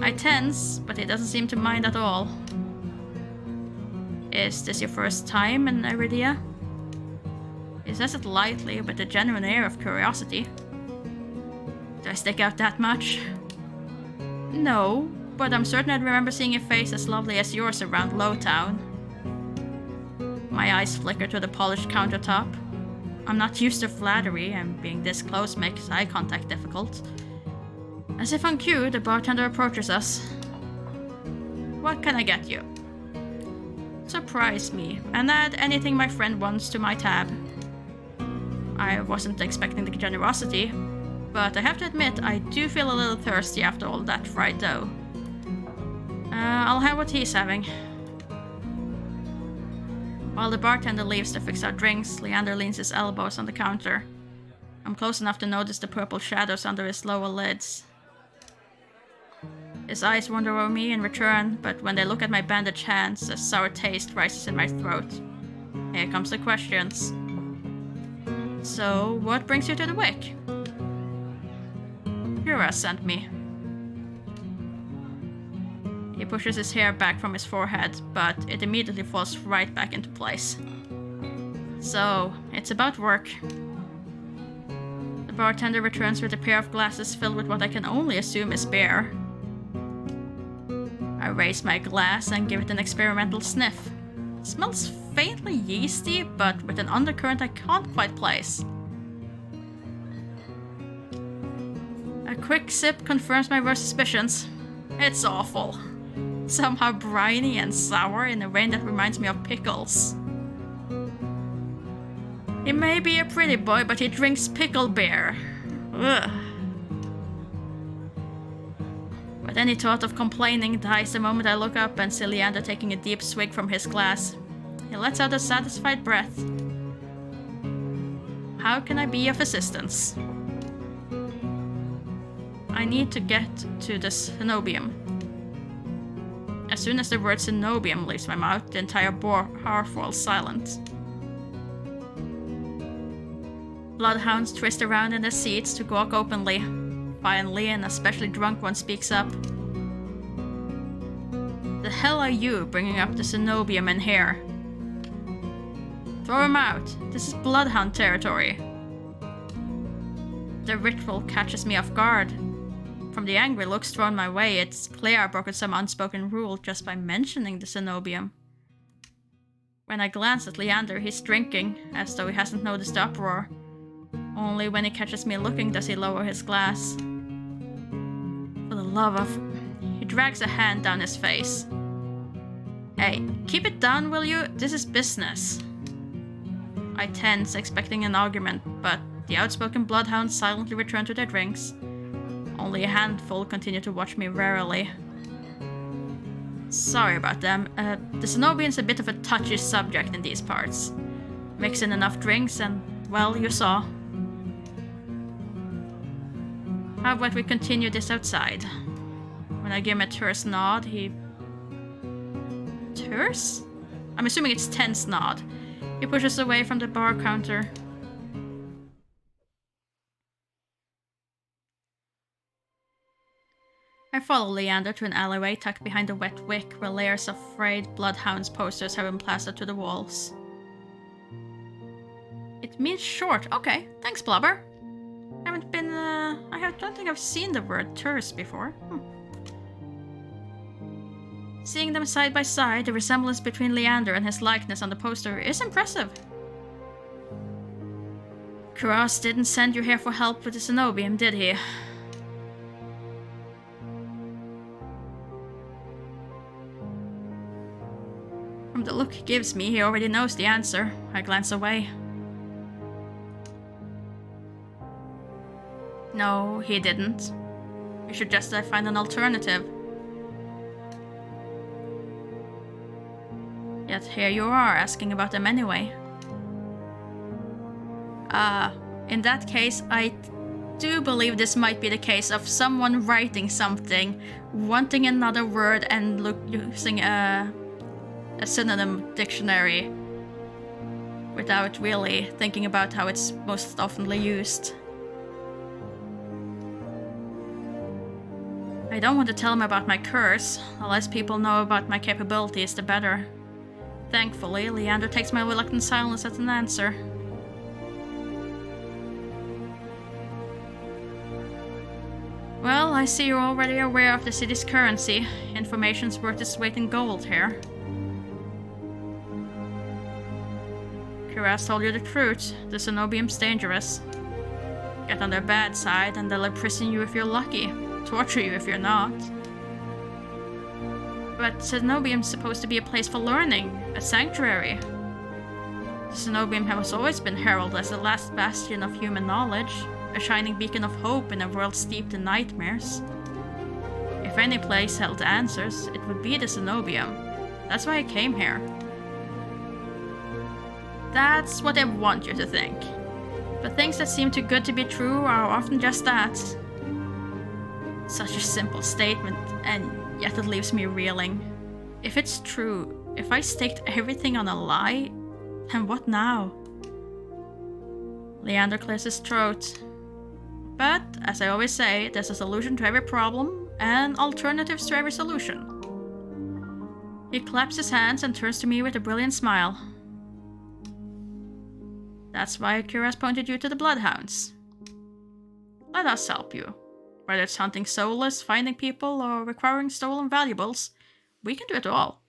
I tense, but he doesn't seem to mind at all. Is this your first time in Iridia? He says it lightly, with a genuine air of curiosity. Do I stick out that much? No, but I'm certain I'd remember seeing a face as lovely as yours around HallowTown. My eyes flicker to the polished countertop. I'm not used to flattery, and being this close makes eye contact difficult. As if on cue, the bartender approaches us. What can I get you? Surprise me, and add anything my friend wants to my tab. I wasn't expecting the generosity, but I have to admit I do feel a little thirsty after all that fried dough. I'll have what he's having. While the bartender leaves to fix our drinks, Leander leans his elbows on the counter. I'm close enough to notice the purple shadows under his lower lids. His eyes wander over me in return, but when they look at my bandaged hands, a sour taste rises in my throat. Here comes the questions. So, what brings you to the Wick? Hura sent me. He pushes his hair back from his forehead, but it immediately falls right back into place. So, it's about work. The bartender returns with a pair of glasses filled with what I can only assume is beer. I raise my glass and give it an experimental sniff. It smells faintly yeasty, but with an undercurrent I can't quite place. A quick sip confirms my worst suspicions. It's awful. Somehow briny and sour in a way that reminds me of pickles. He may be a pretty boy, but he drinks pickle beer. Ugh. But any thought of complaining dies the moment I look up and see Leander taking a deep swig from his glass. He lets out a satisfied breath. How can I be of assistance? I need to get to the cenobium. As soon as the word cenobium leaves my mouth, the entire bar falls silent. Bloodhounds twist around in their seats to gawk openly. Finally, an especially drunk one speaks up. The hell are you bringing up the cenobium in here? Throw him out. This is bloodhound territory. The ritual catches me off guard. From the angry looks thrown my way, it's clear I've broken some unspoken rule just by mentioning the cenobium. When I glance at Leander, he's drinking, as though he hasn't noticed the uproar. Only when he catches me looking does he lower his glass. For the love of... He drags a hand down his face. Hey, keep it down, will you? This is business. I tense, expecting an argument, but the outspoken bloodhounds silently return to their drinks. Only a handful continue to watch me warily. Sorry about them. The cenobium's a bit of a touchy subject in these parts. Mix in enough drinks and, well, you saw. How about we continue this outside? When When I give him a terse nod, he... Terse? I'm assuming it's tense nod. He pushes away from the bar counter. I follow Leander to an alleyway tucked behind a wet wick where layers of frayed Bloodhounds posters have been plastered to the walls. It means short. Okay, thanks, Blubber. Don't think I've seen the word terse before. Seeing them side by side, the resemblance between Leander and his likeness on the poster is impressive. Kuras didn't send you here for help with the Cenobium, did he? From the look he gives me, he already knows the answer. I glance away. No, he didn't. You should just find an alternative. Yet here you are, asking about them anyway. In that case, I do believe this might be the case of someone writing something, wanting another word and using a synonym dictionary without really thinking about how it's most oftenly used. I don't want to tell him about my curse. The less people know about my capabilities, the better. Thankfully, Leander takes my reluctant silence as an answer. Well, I see you're already aware of the city's currency. Information's worth its weight in gold here. Kuras told you the truth. The Cenobium's dangerous. Get on their bad side and they'll imprison you if you're lucky. Torture you if you're not. But Cenobium's supposed to be a place for learning, a sanctuary. The Cenobium has always been heralded as the last bastion of human knowledge, a shining beacon of hope in a world steeped in nightmares. If any place held answers, it would be the Cenobium. That's why I came here. That's what I want you to think. But things that seem too good to be true are often just that. Such a simple statement, and yet it leaves me reeling. If it's true, if I staked everything on a lie, then what now? Leander clears his throat. But, as I always say, there's a solution to every problem, and alternatives to every solution. He claps his hands and turns to me with a brilliant smile. That's why Kuras pointed you to the Bloodhounds. Let us help you. Whether it's hunting soulless, finding people, or recovering stolen valuables, we can do it all.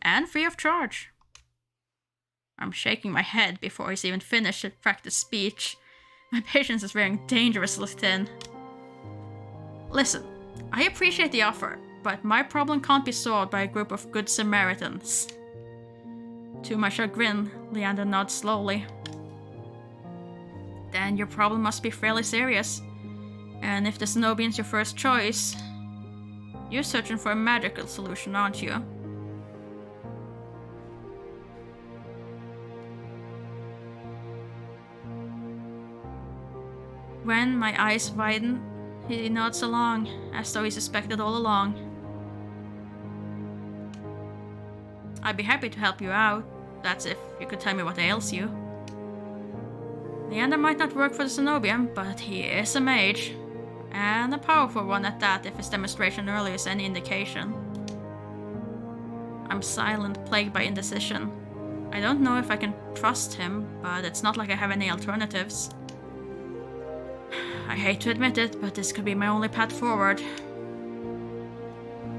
And free of charge. I'm shaking my head before he's even finished his practice speech. My patience is wearing dangerously thin. Listen, I appreciate the offer, but my problem can't be solved by a group of good Samaritans. To my chagrin, Leander nods slowly. Then your problem must be fairly serious. And if the Cenobium's your first choice, you're searching for a magical solution, aren't you? When my eyes widen, he nods along, as though he suspected all along. I'd be happy to help you out. That's if you could tell me what ails you. Leander might not work for the Cenobium, but he is a mage. And a powerful one at that, if his demonstration earlier is any indication. I'm silent, plagued by indecision. I don't know if I can trust him, but it's not like I have any alternatives. I hate to admit it, but this could be my only path forward.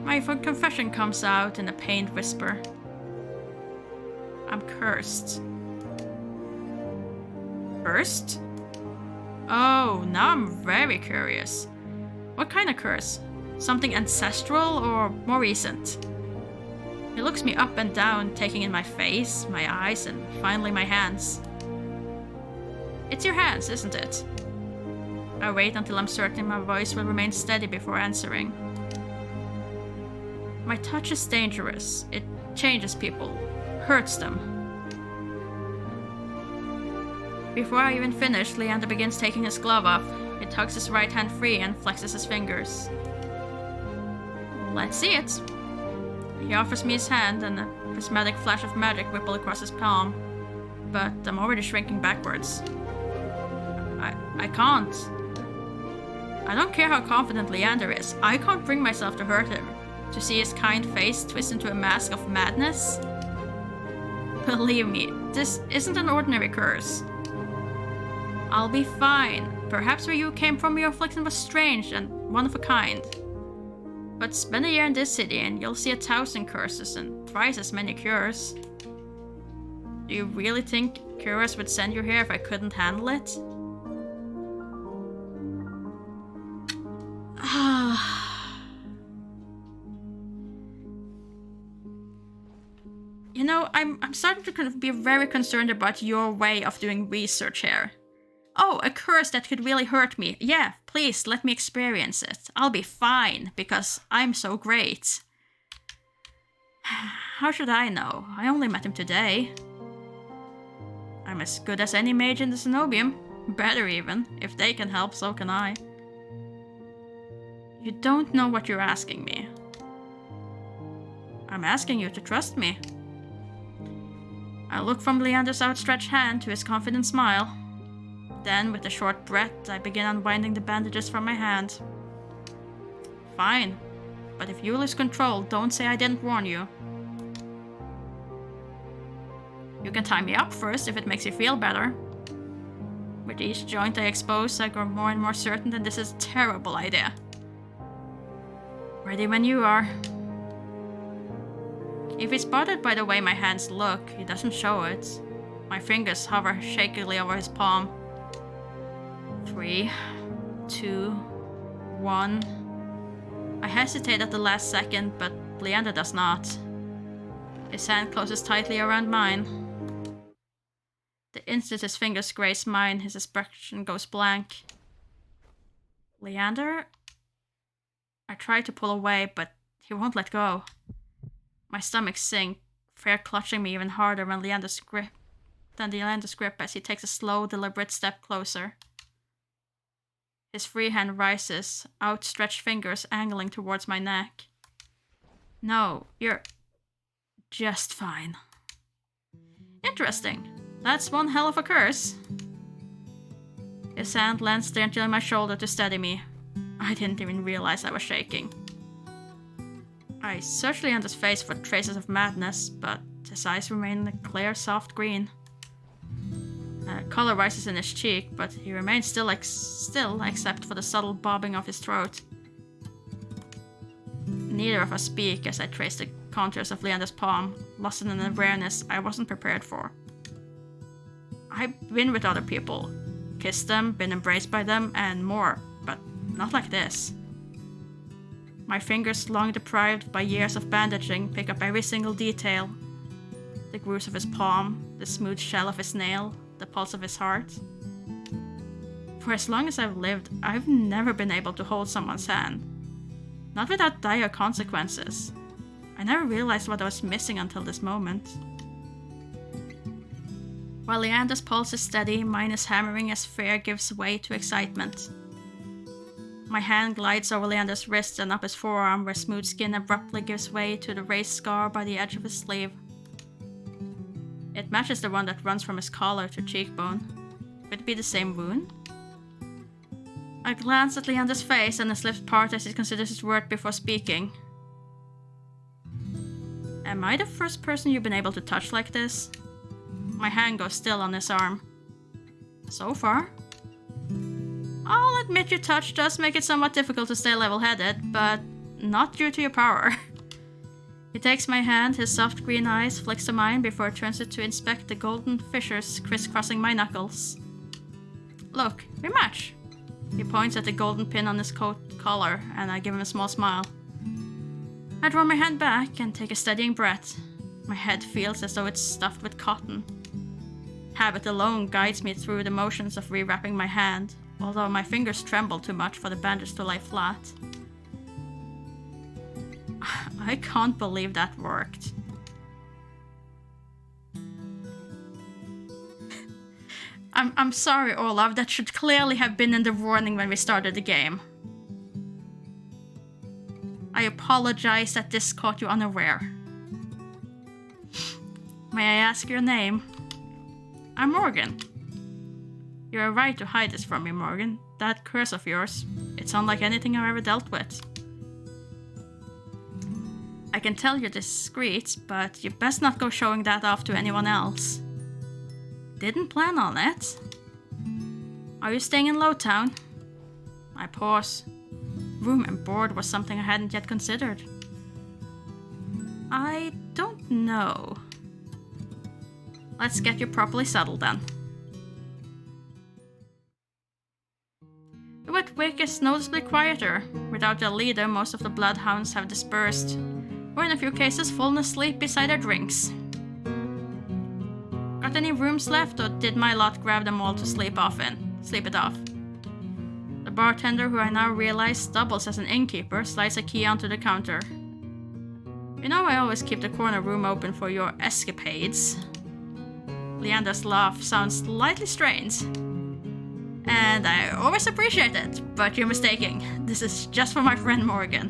My confession comes out in a pained whisper. I'm cursed. Cursed? Oh, now I'm very curious. What kind of curse? Something ancestral or more recent? He looks me up and down, taking in my face, my eyes, and finally my hands. It's your hands, isn't it? I wait until I'm certain my voice will remain steady before answering. My touch is dangerous. It changes people, hurts them. Before I even finish, Leander begins taking his glove off. He tugs his right hand free and flexes his fingers. Let's see it. He offers me his hand and a prismatic flash of magic ripple across his palm. But I'm already shrinking backwards. I can't. I don't care how confident Leander is. I can't bring myself to hurt him. To see his kind face twist into a mask of madness? Believe me, this isn't an ordinary curse. I'll be fine. Perhaps where you came from, your affliction was strange and one of a kind. But spend a year in this city and you'll see 1,000 curses and thrice as many cures. Do you really think Curas would send you here if I couldn't handle it? You know, I'm starting to kind of be very concerned about your way of doing research here. Oh, a curse that could really hurt me. Yeah, please, let me experience it. I'll be fine, because I'm so great. How should I know? I only met him today. I'm as good as any mage in the Cenobium. Better even. If they can help, so can I. You don't know what you're asking me. I'm asking you to trust me. I look from Leander's outstretched hand to his confident smile. Then, with a short breath, I begin unwinding the bandages from my hand. Fine. But if you lose control, don't say I didn't warn you. You can tie me up first if it makes you feel better. With each joint I expose, I grow more and more certain that this is a terrible idea. Ready when you are. If he's bothered by the way my hands look, he doesn't show it. My fingers hover shakily over his palm. 3, 2, 1. I hesitate at the last second, but Leander does not. His hand closes tightly around mine. The instant his fingers graze mine, his expression goes blank. Leander? I try to pull away, but he won't let go. My stomach sinks, fear clutching me even harder than Leander's grip as he takes a slow, deliberate step closer. His free hand rises, outstretched fingers angling towards my neck. No, you're just fine. Interesting. That's one hell of a curse. His hand lands gently on my shoulder to steady me. I didn't even realize I was shaking. I search Leander's face for traces of madness, but his eyes remain a clear, soft green. Color rises in his cheek, but he remains still except for the subtle bobbing of his throat. Neither of us speak as I trace the contours of Leander's palm, lost in an awareness I wasn't prepared for. I've been with other people, kissed them, been embraced by them, and more, but not like this. My fingers, long deprived by years of bandaging, pick up every single detail. The grooves of his palm, the smooth shell of his nail, the pulse of his heart. For as long as I've lived, I've never been able to hold someone's hand. Not without dire consequences. I never realized what I was missing until this moment. While Leander's pulse is steady, mine is hammering as fear gives way to excitement. My hand glides over Leander's wrist and up his forearm, where smooth skin abruptly gives way to the raised scar by the edge of his sleeve. It matches the one that runs from his collar to cheekbone. Could it be the same wound? I glance at Leander's face and his lips part as he considers his word before speaking. Am I the first person you've been able to touch like this? My hand goes still on his arm. So far. I'll admit your touch does make it somewhat difficult to stay level-headed, but not due to your power. He takes my hand, his soft green eyes flicks to mine before he turns it to inspect the golden fissures crisscrossing my knuckles. Look, we match. He points at the golden pin on his coat collar, and I give him a small smile. I draw my hand back and take a steadying breath. My head feels as though it's stuffed with cotton. Habit alone guides me through the motions of rewrapping my hand, although my fingers tremble too much for the bandage to lie flat. I can't believe that worked. I'm sorry, Olav, that should clearly have been in the warning when we started the game. I apologize that this caught you unaware. May I ask your name? I'm Morgan. You are right to hide this from me, Morgan. That curse of yours, it's unlike anything I've ever dealt with. I can tell you're discreet, but you best not go showing that off to anyone else. Didn't plan on it. Are you staying in HallowTown? I pause. Room and board was something I hadn't yet considered. I don't know. Let's get you properly settled then. The Witwick is noticeably quieter. Without their leader, most of the bloodhounds have dispersed, or in a few cases fallen asleep beside their drinks. Got any rooms left, or did my lot grab them all to sleep it off? The bartender, who I now realize doubles as an innkeeper, slides a key onto the counter. You know I always keep the corner room open for your escapades. Leander's laugh sounds slightly strange. And I always appreciate it, but you're mistaken. This is just for my friend Morgan.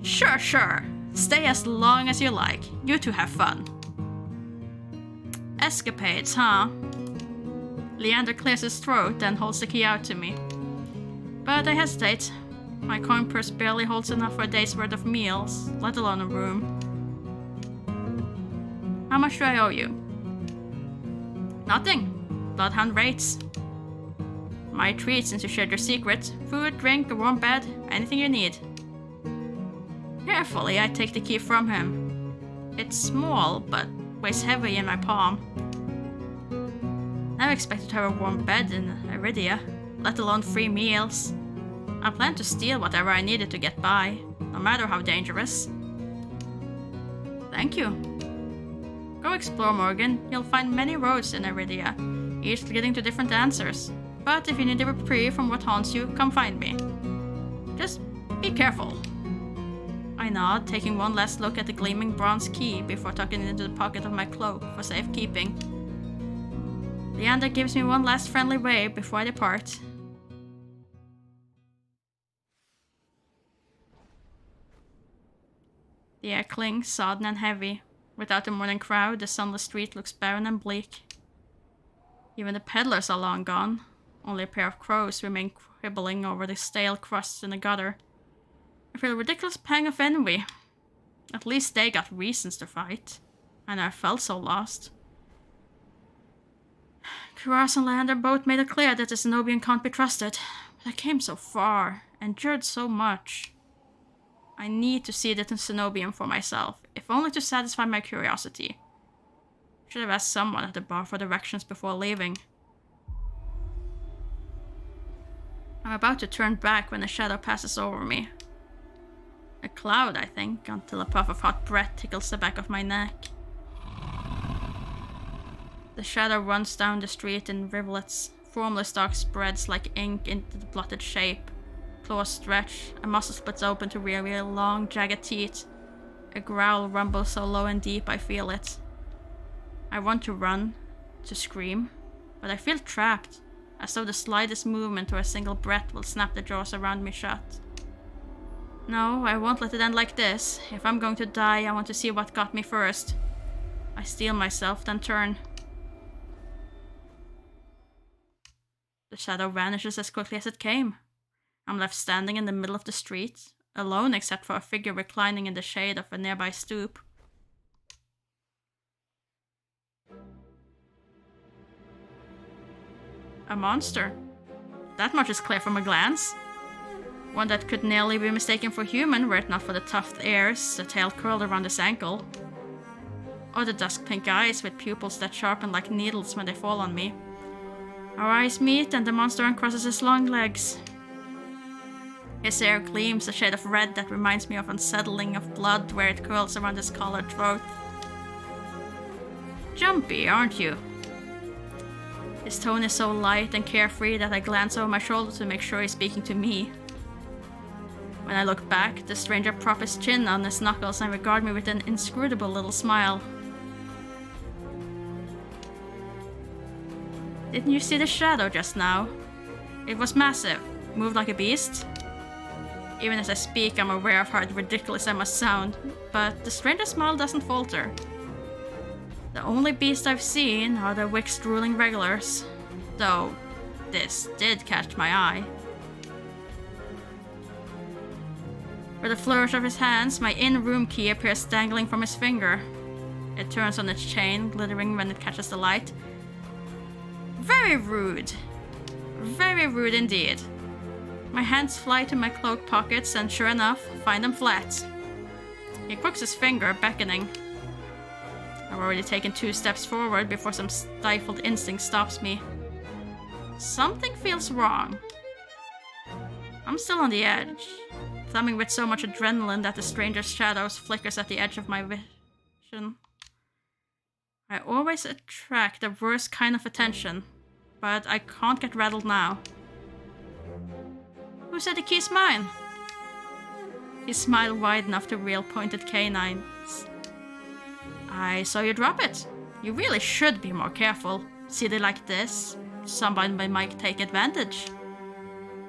Sure. Stay as long as you like. You two have fun. Escapades, huh? Leander clears his throat and holds the key out to me. But I hesitate. My coin purse barely holds enough for a day's worth of meals, let alone a room. How much do I owe you? Nothing. Bloodhound rates. My treat since you shared your secret. Food, drink, a warm bed, anything you need. Carefully, I take the key from him. It's small, but weighs heavy in my palm. Never expected to have a warm bed in Iridia, let alone free meals. I planned to steal whatever I needed to get by, no matter how dangerous. Thank you. Go explore, Morgan. You'll find many roads in Iridia, each leading to different answers. But if you need a reprieve from what haunts you, come find me. Just be careful. I nod, taking one last look at the gleaming bronze key before tucking it into the pocket of my cloak for safekeeping. Leander gives me one last friendly wave before I depart. The air clings, sodden and heavy. Without the morning crowd, the sunless street looks barren and bleak. Even the peddlers are long gone. Only a pair of crows remain quibbling over the stale crusts in the gutter. I feel a ridiculous pang of envy. At least they got reasons to fight. I never felt so lost. Kuras and Leander both made it clear that the Cenobian can't be trusted. But I came so far, endured so much. I need to see the Cenobian for myself, if only to satisfy my curiosity. Should have asked someone at the bar for directions before leaving. I'm about to turn back when a shadow passes over me. A cloud, I think, until a puff of hot breath tickles the back of my neck. The shadow runs down the street in rivulets. Formless dark spreads like ink into the blotted shape. Claws stretch, a muscle splits open to reveal long, jagged teeth. A growl rumbles so low and deep I feel it. I want to run, to scream, but I feel trapped, as though the slightest movement or a single breath will snap the jaws around me shut. No, I won't let it end like this. If I'm going to die, I want to see what got me first. I steel myself, then turn. The shadow vanishes as quickly as it came. I'm left standing in the middle of the street, alone except for a figure reclining in the shade of a nearby stoop. A monster. That much is clear from a glance. One that could nearly be mistaken for human were it not for the tufted ears, the tail curled around his ankle. Or the dusk pink eyes with pupils that sharpen like needles when they fall on me. Our eyes meet and the monster uncrosses his long legs. His hair gleams a shade of red that reminds me of unsettling of blood where it curls around his collared throat. Jumpy, aren't you? His tone is so light and carefree that I glance over my shoulder to make sure he's speaking to me. When I look back, the stranger props his chin on his knuckles and regards me with an inscrutable little smile. Didn't you see the shadow just now? It was massive. Moved like a beast? Even as I speak, I'm aware of how ridiculous I must sound, but the stranger's smile doesn't falter. The only beast I've seen are the wick-drooling regulars, though this did catch my eye. With a flourish of his hands, my in-room key appears dangling from his finger. It turns on its chain, glittering when it catches the light. Very rude. Very rude indeed. My hands fly to my cloak pockets and sure enough, find them flat. He crooks his finger, beckoning. I've already taken 2 steps forward before some stifled instinct stops me. Something feels wrong. I'm still on the edge, thumbing with so much adrenaline that the stranger's shadow flickers at the edge of my vision. I always attract the worst kind of attention, but I can't get rattled now. Who said the key's mine? He smiled wide enough to reveal pointed canines. I saw you drop it. You really should be more careful. Silly like this, somebody might take advantage.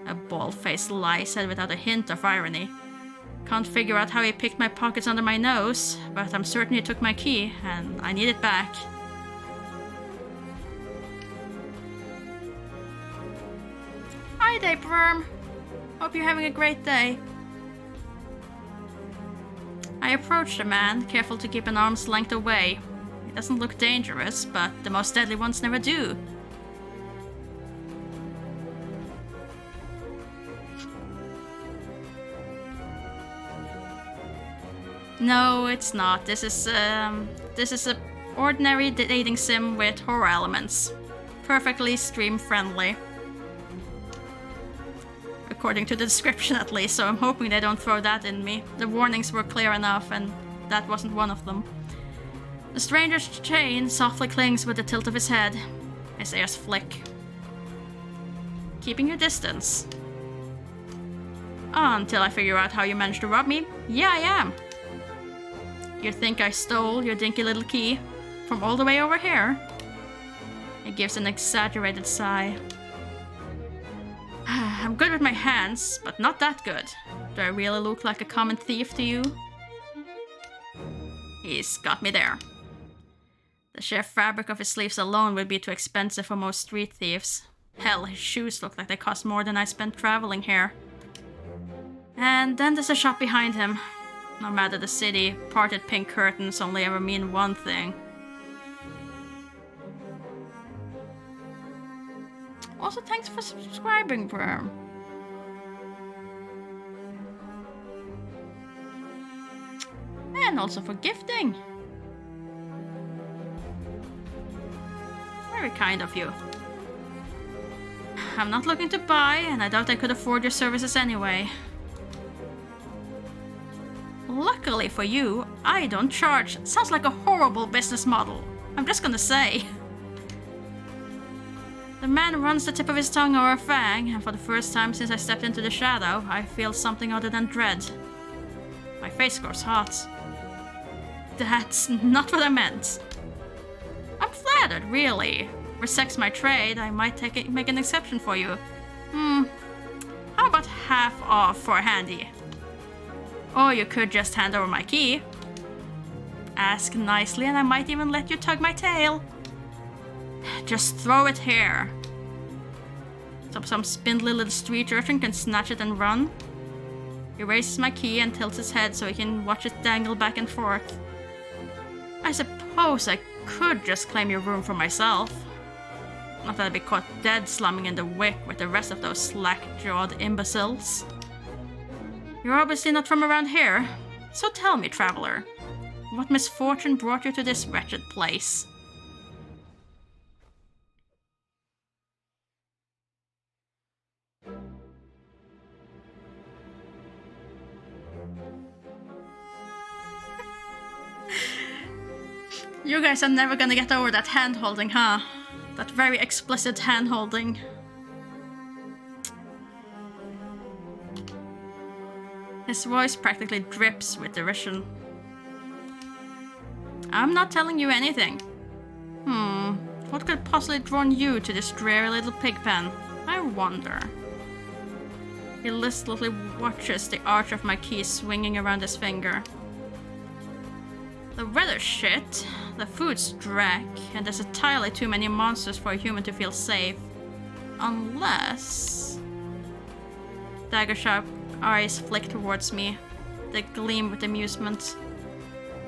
A bald-faced lie said without a hint of irony. Can't figure out how he picked my pockets under my nose, but I'm certain he took my key, and I need it back. Hi there, Worm. Hope you're having a great day. I approach the man, careful to keep an arm's length away. He doesn't look dangerous, but the most deadly ones never do. No, it's not. This is a ordinary dating sim with horror elements. Perfectly stream-friendly. According to the description at least, so I'm hoping they don't throw that in me. The warnings were clear enough, and that wasn't one of them. The stranger's chain softly clings with the tilt of his head. His ears flick. Keeping your distance. Until I figure out how you managed to rob me. Yeah, I am. You think I stole your dinky little key from all the way over here? He gives an exaggerated sigh. I'm good with my hands, but not that good. Do I really look like a common thief to you? He's got me there. The sheer fabric of his sleeves alone would be too expensive for most street thieves. Hell, his shoes look like they cost more than I spent traveling here. And then there's a shop behind him. No matter the city, parted pink curtains only ever mean one thing. Also, thanks for subscribing, Worm. And also for gifting. Very kind of you. I'm not looking to buy, and I doubt I could afford your services anyway. Luckily for you, I don't charge. Sounds like a horrible business model. I'm just gonna say. The man runs the tip of his tongue over a fang, and for the first time since I stepped into the shadow, I feel something other than dread. My face grows hot. That's not what I meant. I'm flattered, really. Respects my trade, I might make an exception for you. How about half off for a handy? Or you could just hand over my key. Ask nicely and I might even let you tug my tail. Just throw it here. So some spindly little street urchin can snatch it and run. He raises my key and tilts his head so he can watch it dangle back and forth. I suppose I could just claim your room for myself. Not that I'd be caught dead slumming in the wick with the rest of those slack-jawed imbeciles. You're obviously not from around here, so tell me, traveler, what misfortune brought you to this wretched place? You guys are never gonna get over that hand-holding, huh? That very explicit hand-holding. His voice practically drips with derision. I'm not telling you anything. What could possibly drawn you to this dreary little pig pen? I wonder. He listlessly watches the arch of my key swinging around his finger. The weather's shit, the food's dreck, and there's entirely too many monsters for a human to feel safe. Unless... Dagger-sharp eyes flick towards me. They gleam with amusement.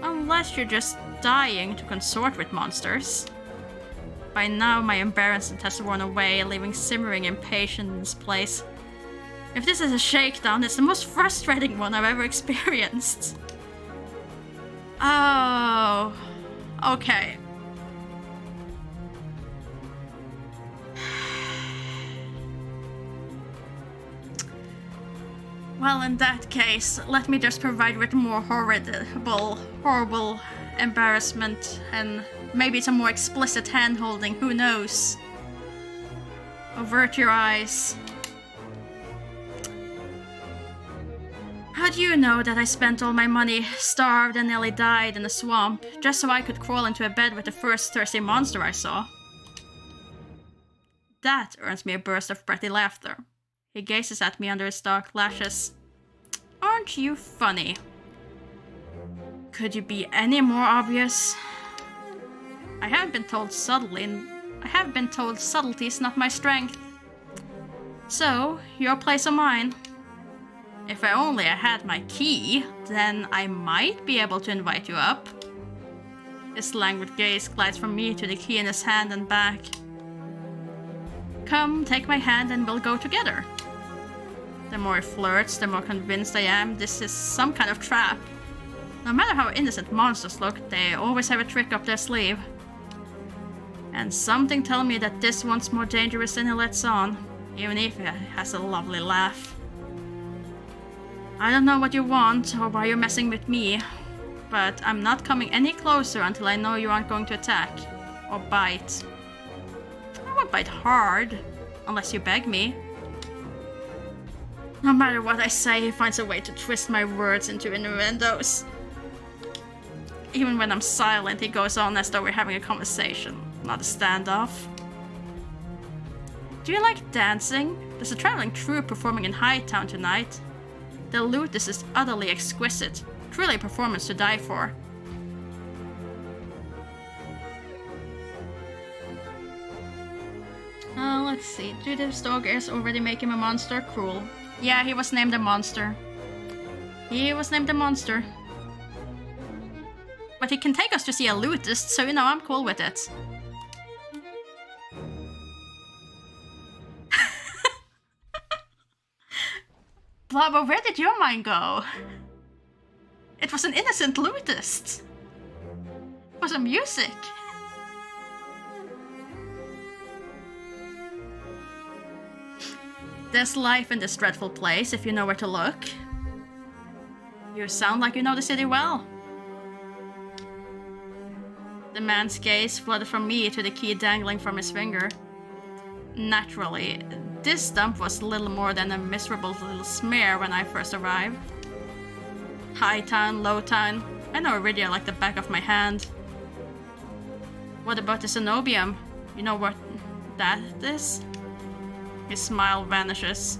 Unless you're just dying to consort with monsters. By now, my embarrassment has worn away, leaving simmering impatience in this place. If this is a shakedown, it's the most frustrating one I've ever experienced. Oh... Okay. Well, in that case, let me just provide with more horrible embarrassment, and maybe some more explicit hand-holding, who knows? Avert your eyes. How do you know that I spent all my money, starved and nearly died in a swamp, just so I could crawl into a bed with the first thirsty monster I saw? That earns me a burst of breathy laughter. He gazes at me under his dark lashes. Aren't you funny? Could you be any more obvious? I have been told subtlety's not my strength. So, your place or mine? If I only had my key, then I might be able to invite you up. His languid gaze glides from me to the key in his hand and back. Come, take my hand and we'll go together. The more he flirts, the more convinced I am this is some kind of trap. No matter how innocent monsters look, they always have a trick up their sleeve. And something tells me that this one's more dangerous than he lets on, even if he has a lovely laugh. I don't know what you want or why you're messing with me, but I'm not coming any closer until I know you aren't going to attack or bite. I won't bite hard, unless you beg me. No matter what I say, he finds a way to twist my words into innuendos. Even when I'm silent, he goes on as though we're having a conversation, not a standoff. Do you like dancing? There's a traveling troupe performing in HallowTown tonight. The loot is just utterly exquisite, truly a performance to die for. Let's see, do the stalkers already make him a monster? Cruel. Yeah, he was named a monster. He was named a monster. But he can take us to see a lootist, so you know, I'm cool with it. Blubber, where did your mind go? It was an innocent lootist. It was a music. There's life in this dreadful place if you know where to look. You sound like you know the city well. The man's gaze flooded from me to the key dangling from his finger. Naturally, this stump was little more than a miserable little smear when I first arrived. HallowTown, HallowTown, I know Iridia like the back of my hand. What about the cenobium? You know what that is? His smile vanishes.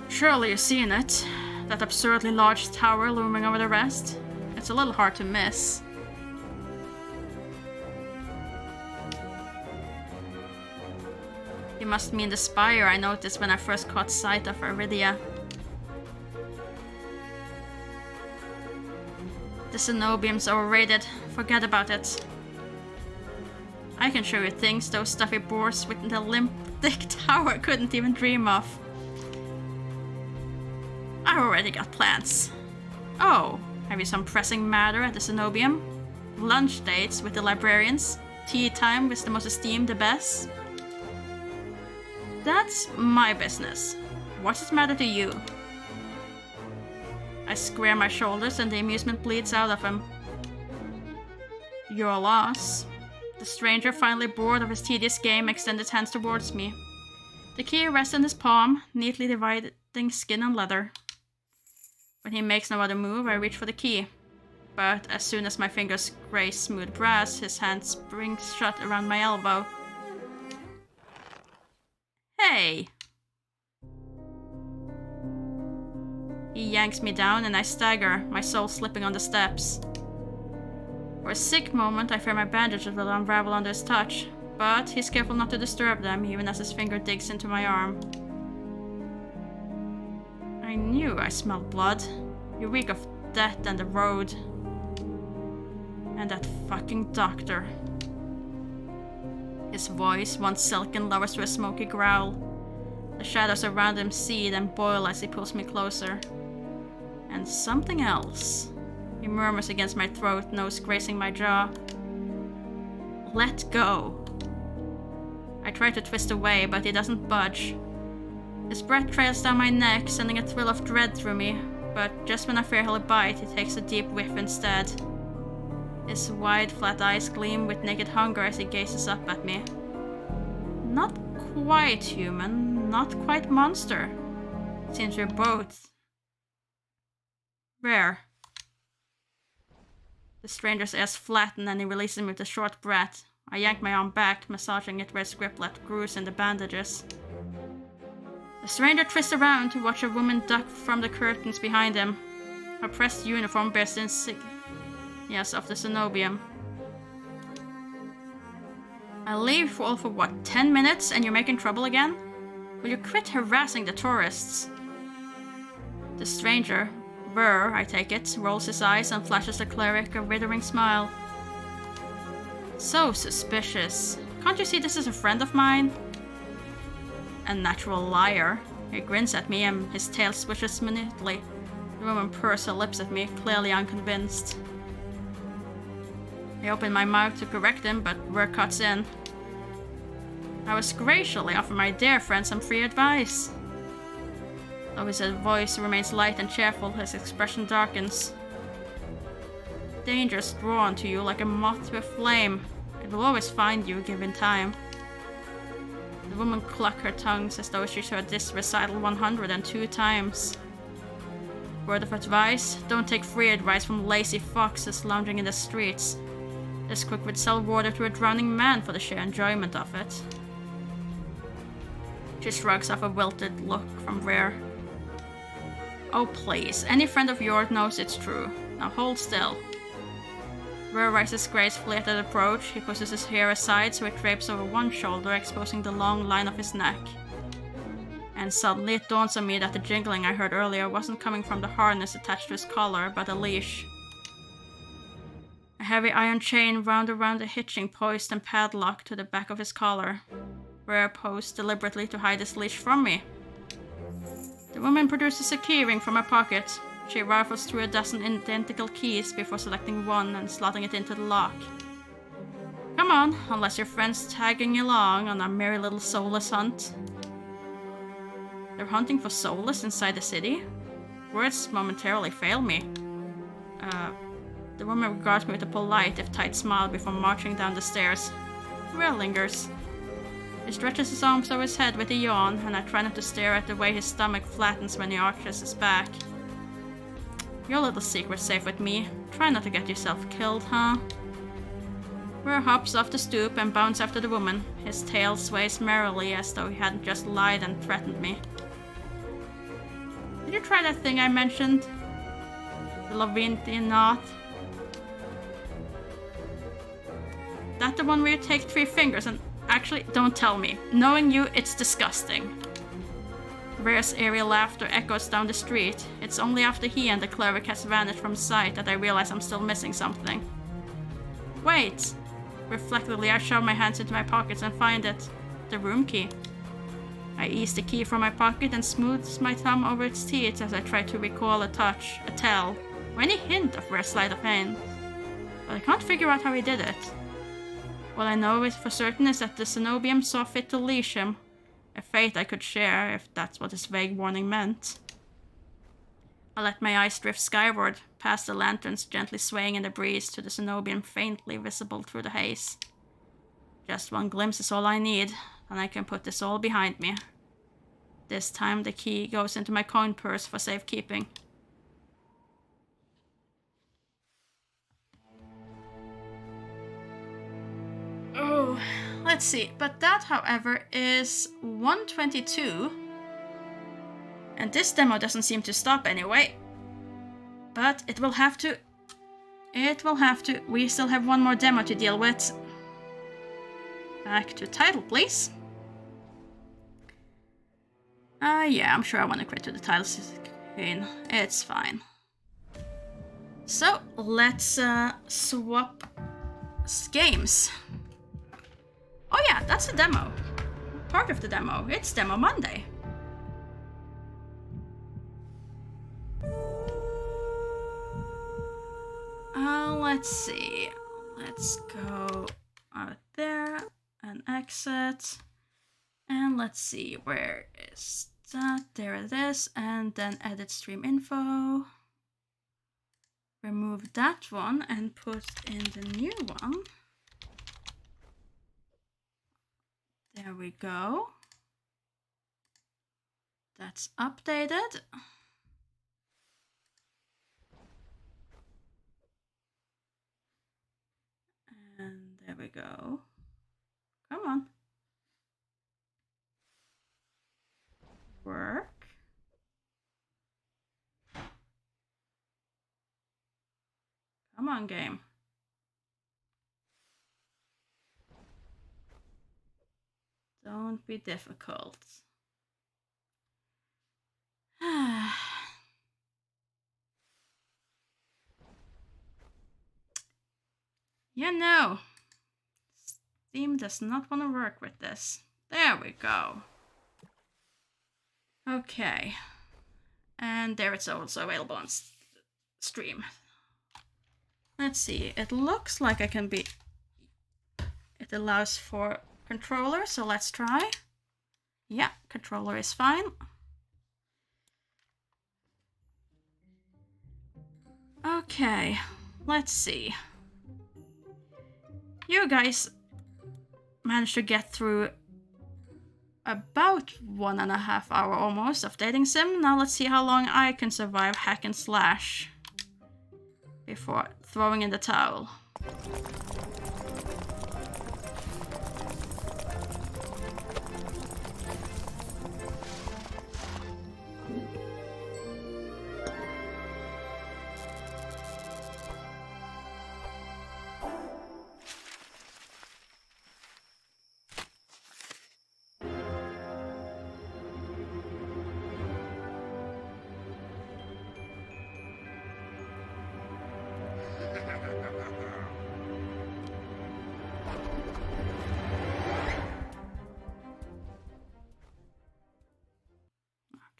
Surely you've seen it. That absurdly large tower looming over the rest. It's a little hard to miss. You must mean the spire I noticed when I first caught sight of Iridia. The cenobium's overrated. Forget about it. I can show you things those stuffy boars with the limp-dick tower couldn't even dream of. I already got plans. Oh, have you some pressing matter at the cenobium? Lunch dates with the librarians? Tea time with the most esteemed abbess? That's my business. What's it matter to you? I square my shoulders and the amusement bleeds out of him. Your loss. The stranger, finally bored of his tedious game, extended his hands towards me. The key rests in his palm, neatly dividing skin and leather. When he makes no other move, I reach for the key. But as soon as my fingers graze smooth brass, his hand springs shut around my elbow. Hey! key yanks me down and I stagger, my soul slipping on the steps. For a sick moment, I fear my bandages will unravel under his touch, but he's careful not to disturb them, even as his finger digs into my arm. I knew I smelled blood. You reek of death and the road. And that fucking doctor. His voice, once silken, lowers to a smoky growl. The shadows around him seethe and boil as he pulls me closer. And something else. He murmurs against my throat, nose grazing my jaw. Let go. I try to twist away, but he doesn't budge. His breath trails down my neck, sending a thrill of dread through me, but just when I fear he'll bite, he takes a deep whiff instead. His wide, flat eyes gleam with naked hunger as he gazes up at me. Not quite human, not quite monster. Seems we're both rare. The stranger's ass flattens and he releases me with a short breath. I yank my arm back, massaging it where his grip left grooves in the bandages. The stranger twists around to watch a woman duck from the curtains behind him. Her pressed uniform bears the insignias of the Cenobium. I'll leave for all for what, 10 minutes and you're making trouble again? Will you quit harassing the tourists? The stranger, Burr, I take it, rolls his eyes and flashes the cleric a withering smile. So suspicious. Can't you see this is a friend of mine? A natural liar. He grins at me and his tail swishes minutely. The woman purrs her lips at me, clearly unconvinced. I open my mouth to correct him, but word cuts in. I was graciously offer my dear friend some free advice. Though his voice remains light and cheerful, his expression darkens. Danger's drawn to you like a moth to a flame. It will always find you, given time. The woman clucked her tongues as though she heard this recital 102 times. Word of advice: don't take free advice from lazy foxes lounging in the streets. This cook would sell water to a drowning man for the sheer enjoyment of it. She shrugs off a wilted look from Rare. Oh please, any friend of yours knows it's true. Now hold still. Rare rises gracefully at the approach. He pushes his hair aside so it drapes over one shoulder, exposing the long line of his neck. And suddenly it dawns on me that the jingling I heard earlier wasn't coming from the harness attached to his collar, but a leash. A heavy iron chain wound around the hitching post and padlocked to the back of his collar. Rare posed deliberately to hide his leash from me. The woman produces a keyring from her pocket. She rifles through a dozen identical keys before selecting one and slotting it into the lock. Come on, unless your friend's tagging along on a merry little soulless hunt. They're hunting for soulless inside the city? Words momentarily fail me. The woman regards me with a polite, if tight smile before marching down the stairs. Rare lingers. He stretches his arms over his head with a yawn, and I try not to stare at the way his stomach flattens when he arches his back. Your little secret's safe with me. Try not to get yourself killed, huh? Rare hops off the stoop and bounds after the woman. His tail sways merrily as though he hadn't just lied and threatened me. Did you try that thing I mentioned? The Lavintian knot? That the one where you take 3 fingers and... Actually, don't tell me. Knowing you, it's disgusting. Rare's eerie laughter echoes down the street. It's only after he and the cleric has vanished from sight that I realize I'm still missing something. Wait! Reflectively, I shove my hands into my pockets and find it. The room key. I ease the key from my pocket and smooth my thumb over its teeth as I try to recall a touch, a tell, or any hint of Rare's sleight of hand. But I can't figure out how he did it. What I know for certain is that the Cenobium saw fit to leash him. A fate I could share, if that's what his vague warning meant. I let my eyes drift skyward, past the lanterns gently swaying in the breeze to the Cenobium faintly visible through the haze. Just one glimpse is all I need, and I can put this all behind me. This time the key goes into my coin purse for safekeeping. Oh, let's see. But that, however, is 122. And this demo doesn't seem to stop anyway. But it will have to. It will have to. We still have one more demo to deal with. Back to title, please. Yeah, I'm sure I want to quit to the title screen. It's fine. So, let's swap games. Oh yeah, that's a demo. Part of the demo. It's Demo Monday. Let's see. Let's go out there and exit. And let's see, where is that? There it is. And then edit stream info. Remove that one and put in the new one. There we go. That's updated. And there we go. Come on. Work. Come on, game. Don't be difficult. You know, Steam does not want to work with this. There we go. Okay. And there it's also available on stream. Let's see. It looks like I can be... It allows for controller, so let's try. Yeah, controller is fine. Okay, let's see. You guys managed to get through about 1.5 hours almost of dating sim. Now let's see how long I can survive hack and slash before throwing in the towel.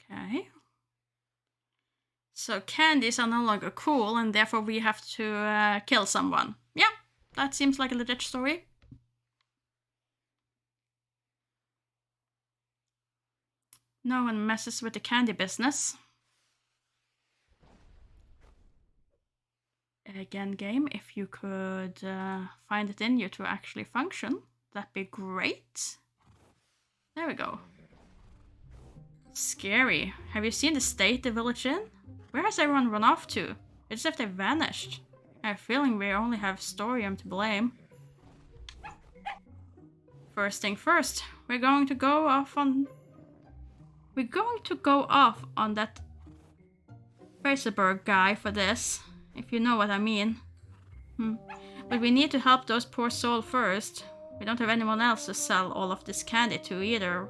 Okay. So candies are no longer cool, and therefore we have to kill someone. Yeah, that seems like a legit story. No one messes with the candy business. Again, game, if you could find it in you to actually function, that'd be great. There we go. Scary. Have you seen the state the village in? Where has everyone run off to? It's as if they vanished. I have a feeling we only have Storium to blame. First thing first, we're going to go off on that Fraserberg guy for this, if you know what I mean. But we need to help those poor souls first. We don't have anyone else to sell all of this candy to either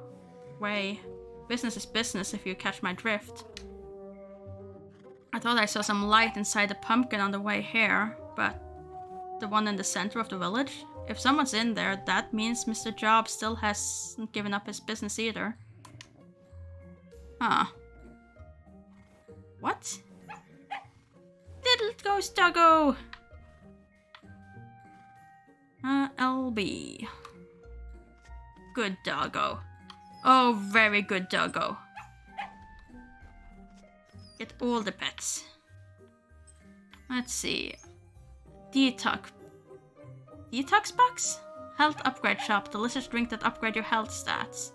way. Business is business, if you catch my drift. I thought I saw some light inside the pumpkin on the way here, but the one in the center of the village? If someone's in there, that means Mr. Job still hasn't given up his business either. Huh. What? Little ghost doggo! LB. Good doggo. Oh, very good doggo. Get all the pets. Let's see. Detox box? Health upgrade shop. Delicious drink that upgrade your health stats.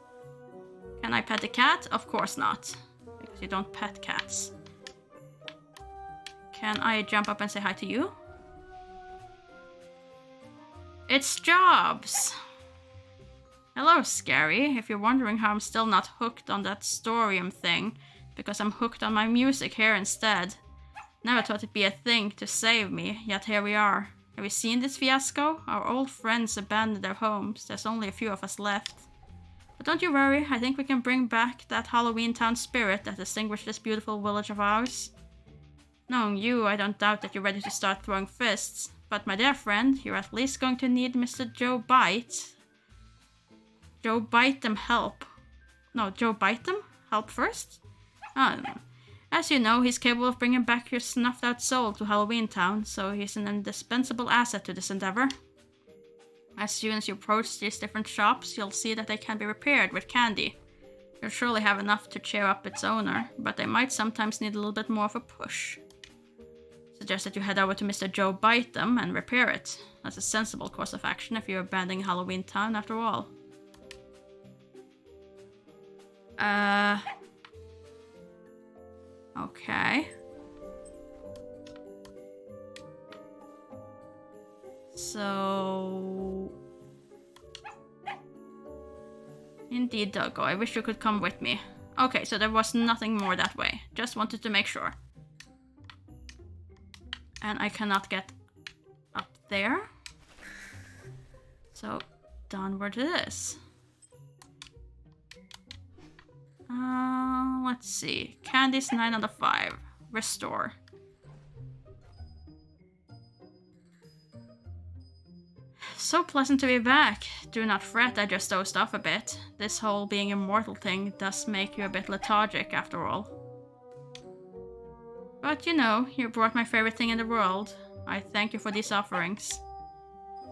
Can I pet the cat? Of course not. Because you don't pet cats. Can I jump up and say hi to you? It's Jobs! Hello, Scary. If you're wondering how I'm still not hooked on that Storium thing, because I'm hooked on my music here instead. Never thought it'd be a thing to save me, yet here we are. Have you seen this fiasco? Our old friends abandoned their homes. There's only a few of us left. But don't you worry, I think we can bring back that HallowTown spirit that distinguished this beautiful village of ours. Knowing you, I don't doubt that you're ready to start throwing fists. But my dear friend, you're at least going to need Mr. Joe Bite. Joe Bite help. No, Joe Bite help first? As you know, he's capable of bringing back your snuffed out soul to HallowTown, so he's an indispensable asset to this endeavor. As soon as you approach these different shops, you'll see that they can be repaired with candy. You'll surely have enough to cheer up its owner, but they might sometimes need a little bit more of a push. Suggest that you head over to Mr. Joe Bite and repair it. That's a sensible course of action if you're abandoning HallowTown after all. Okay. So... Indeed, Doggo, I wish you could come with me. Okay, so there was nothing more that way. Just wanted to make sure. And I cannot get up there. So, downward it is. Let's see. Candy's 9 out of 5. Restore. So pleasant to be back. Do not fret, I just dozed off a bit. This whole being immortal thing does make you a bit lethargic after all. But you know, you brought my favorite thing in the world. I thank you for these offerings.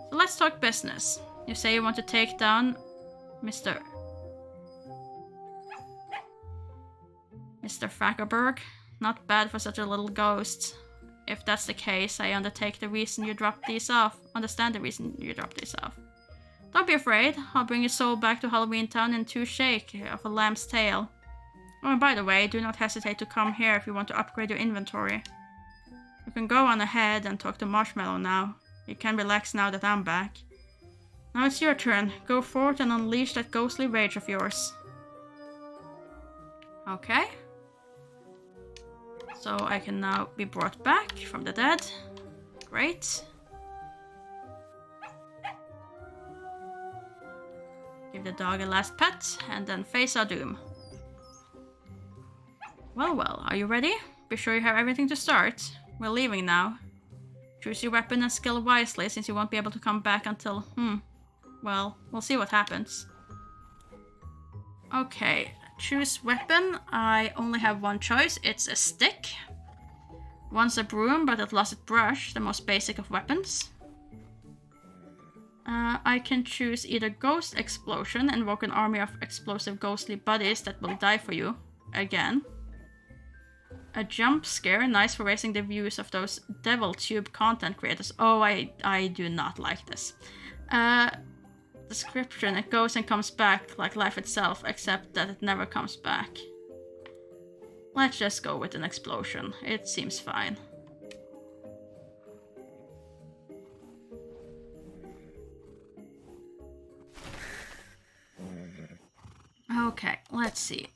So let's talk business. You say you want to take down Mr. Frackerberg? Not bad for such a little ghost. If that's the case, I understand the reason you dropped these off. Don't be afraid, I'll bring your soul back to HallowTown in 2 shake of a lamb's tail. Oh, and by the way, do not hesitate to come here if you want to upgrade your inventory. You can go on ahead and talk to Marshmallow now. You can relax now that I'm back. Now it's your turn. Go forth and unleash that ghostly rage of yours. Okay. So I can now be brought back from the dead. Great. Give the dog a last pet, and then face our doom. Well, are you ready? Be sure you have everything to start. We're leaving now. Choose your weapon and skill wisely, since you won't be able to come back until... Well, we'll see what happens. Okay. Choose weapon. I only have one choice. It's a stick. Once a broom, but it lost its brush, the most basic of weapons. I can choose either Ghost Explosion, invoke an army of explosive ghostly buddies that will die for you. Again. A Jump Scare, nice for raising the views of those Devil Tube content creators. Oh, I do not like this. Description, it goes and comes back like life itself, except that it never comes back. Let's just go with an explosion. It seems fine. Okay, let's see.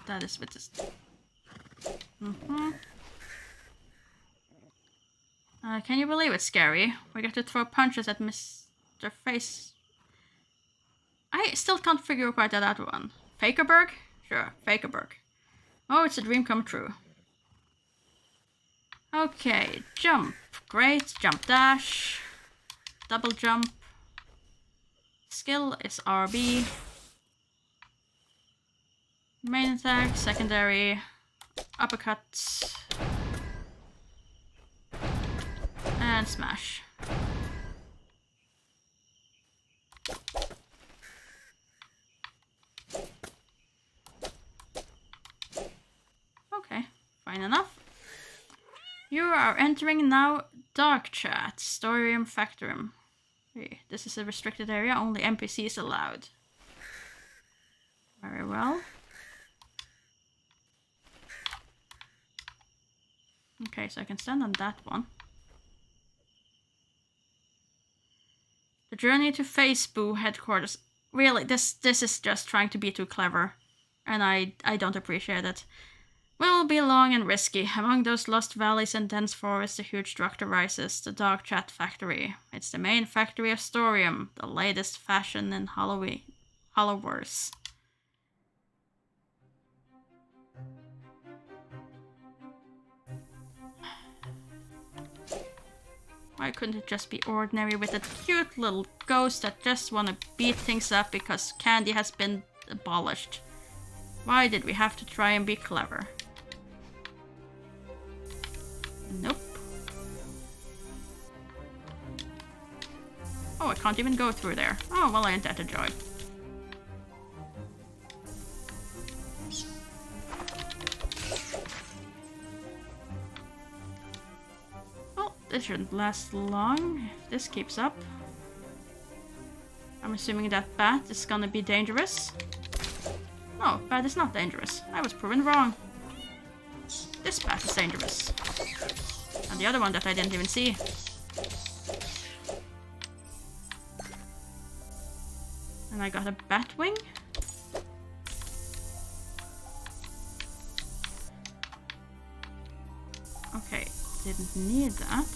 That is with this. Can you believe it's scary? We get to throw punches at Mr. Face. I still can't figure quite that out one. Fakerberg? Sure, Fakerberg. Oh, it's a dream come true. Okay, jump. Great, jump dash. Double jump. Skill is RB. Main attack, secondary, uppercut. And smash. Okay, fine enough. You are entering now Dark Chat, Storium Factorum. This is a restricted area, only NPCs allowed. Very well. Okay, so I can stand on that one. The journey to Faceboo headquarters. Really, this is just trying to be too clever. And I don't appreciate it. Will be long and risky. Among those lost valleys and dense forests, a huge structure rises, the Dark Chat Factory. It's the main factory of Storium, the latest fashion in Hallowverse. Why couldn't it just be ordinary with a cute little ghost that just want to beat things up because candy has been abolished? Why did we have to try and be clever? Nope. Oh, I can't even go through there. Oh, well, ain't that a joy. Well, this shouldn't last long if this keeps up. I'm assuming that bat is gonna be dangerous. No, bat is not dangerous. I was proven wrong. This bat is dangerous. And the other one that I didn't even see. And I got a bat wing. Okay, didn't need that.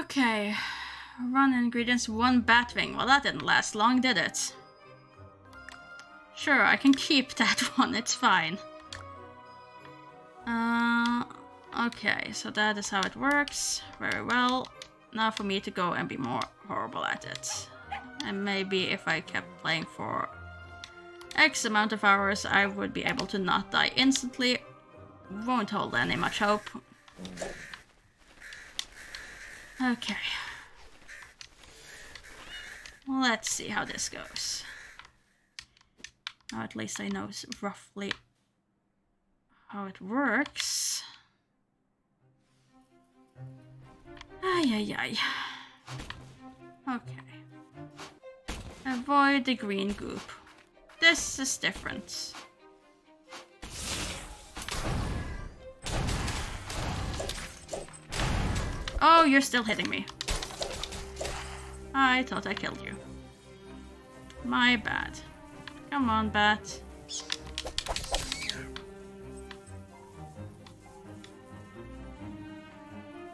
Okay, run ingredients, 1 batwing. Well, that didn't last long, did it? Sure, I can keep that one, it's fine. Okay, so that is how it works. Very well. Now for me to go and be more horrible at it. And maybe if I kept playing for X amount of hours, I would be able to not die instantly. Won't hold any much hope. Okay. Let's see how this goes. Now at least I know roughly how it works. Ay. Okay. Avoid the green goop. This is different. Oh, you're still hitting me. I thought I killed you. My bad. Come on, bat.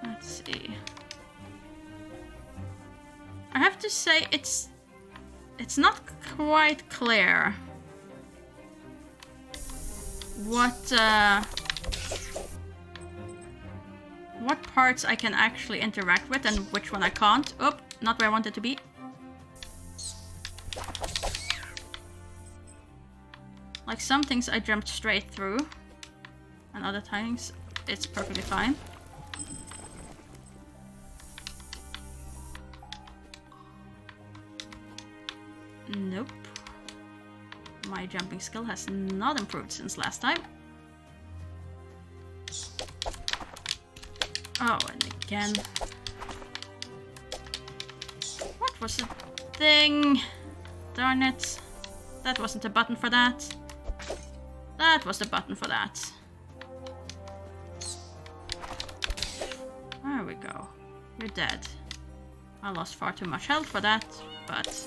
Let's see. I have to say it's not quite clear what parts I can actually interact with and which one I can't. Oh, not where I wanted to be. Like some things I jumped straight through, and other times it's perfectly fine. Nope. My jumping skill has not improved since last time. Oh, and again. What was the thing? Darn it. That wasn't a button for that. That was the button for that. There we go. You're dead. I lost far too much health for that, but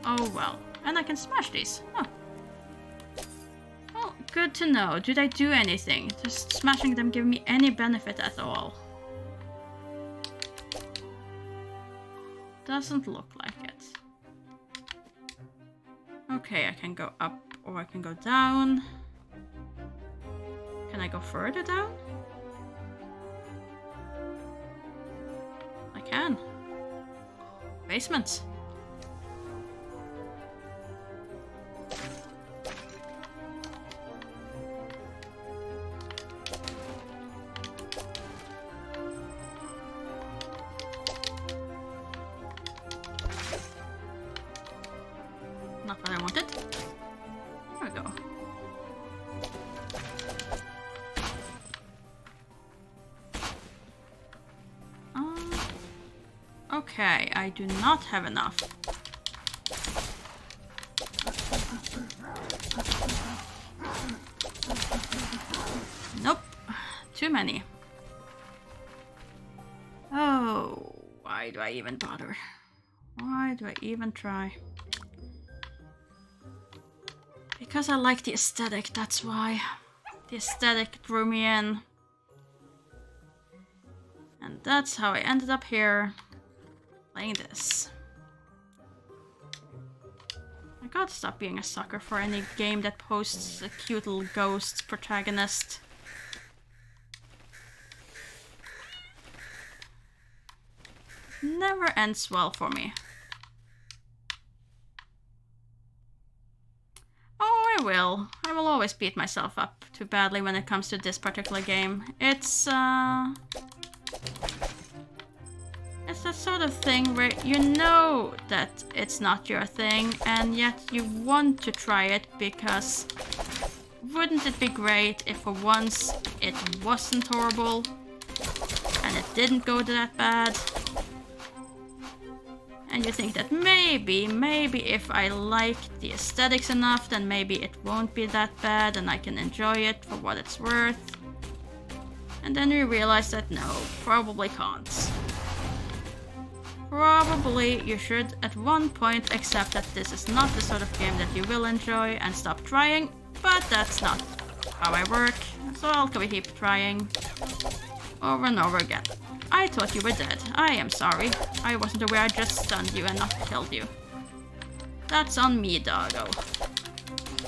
oh well. And I can smash these. Huh. Well, good to know. Did I do anything? Does smashing them give me any benefit at all? Doesn't look like it. Okay, I can go up or I can go down. Can I go further down? I can. Basement. Not what I wanted. There we go. Okay, I do not have enough. Too many. Oh, why do I even bother? Why do I even try? Because I like the aesthetic, that's why. The aesthetic drew me in. And that's how I ended up here, playing this. I gotta stop being a sucker for any game that posts a cute little ghost protagonist. Never ends well for me. Oh, I will. I will always beat myself up too badly when it comes to this particular game. It's that sort of thing where you know that it's not your thing, and yet you want to try it because wouldn't it be great if for once it wasn't horrible and it didn't go that bad? And you think that maybe if I like the aesthetics enough, then maybe it won't be that bad and I can enjoy it for what it's worth. And then you realize that no, probably can't. Probably you should at one point accept that this is not the sort of game that you will enjoy and stop trying, but that's not how I work, so I'll keep trying over and over again. I thought you were dead. I am sorry. I wasn't aware I just stunned you and not killed you. That's on me, doggo.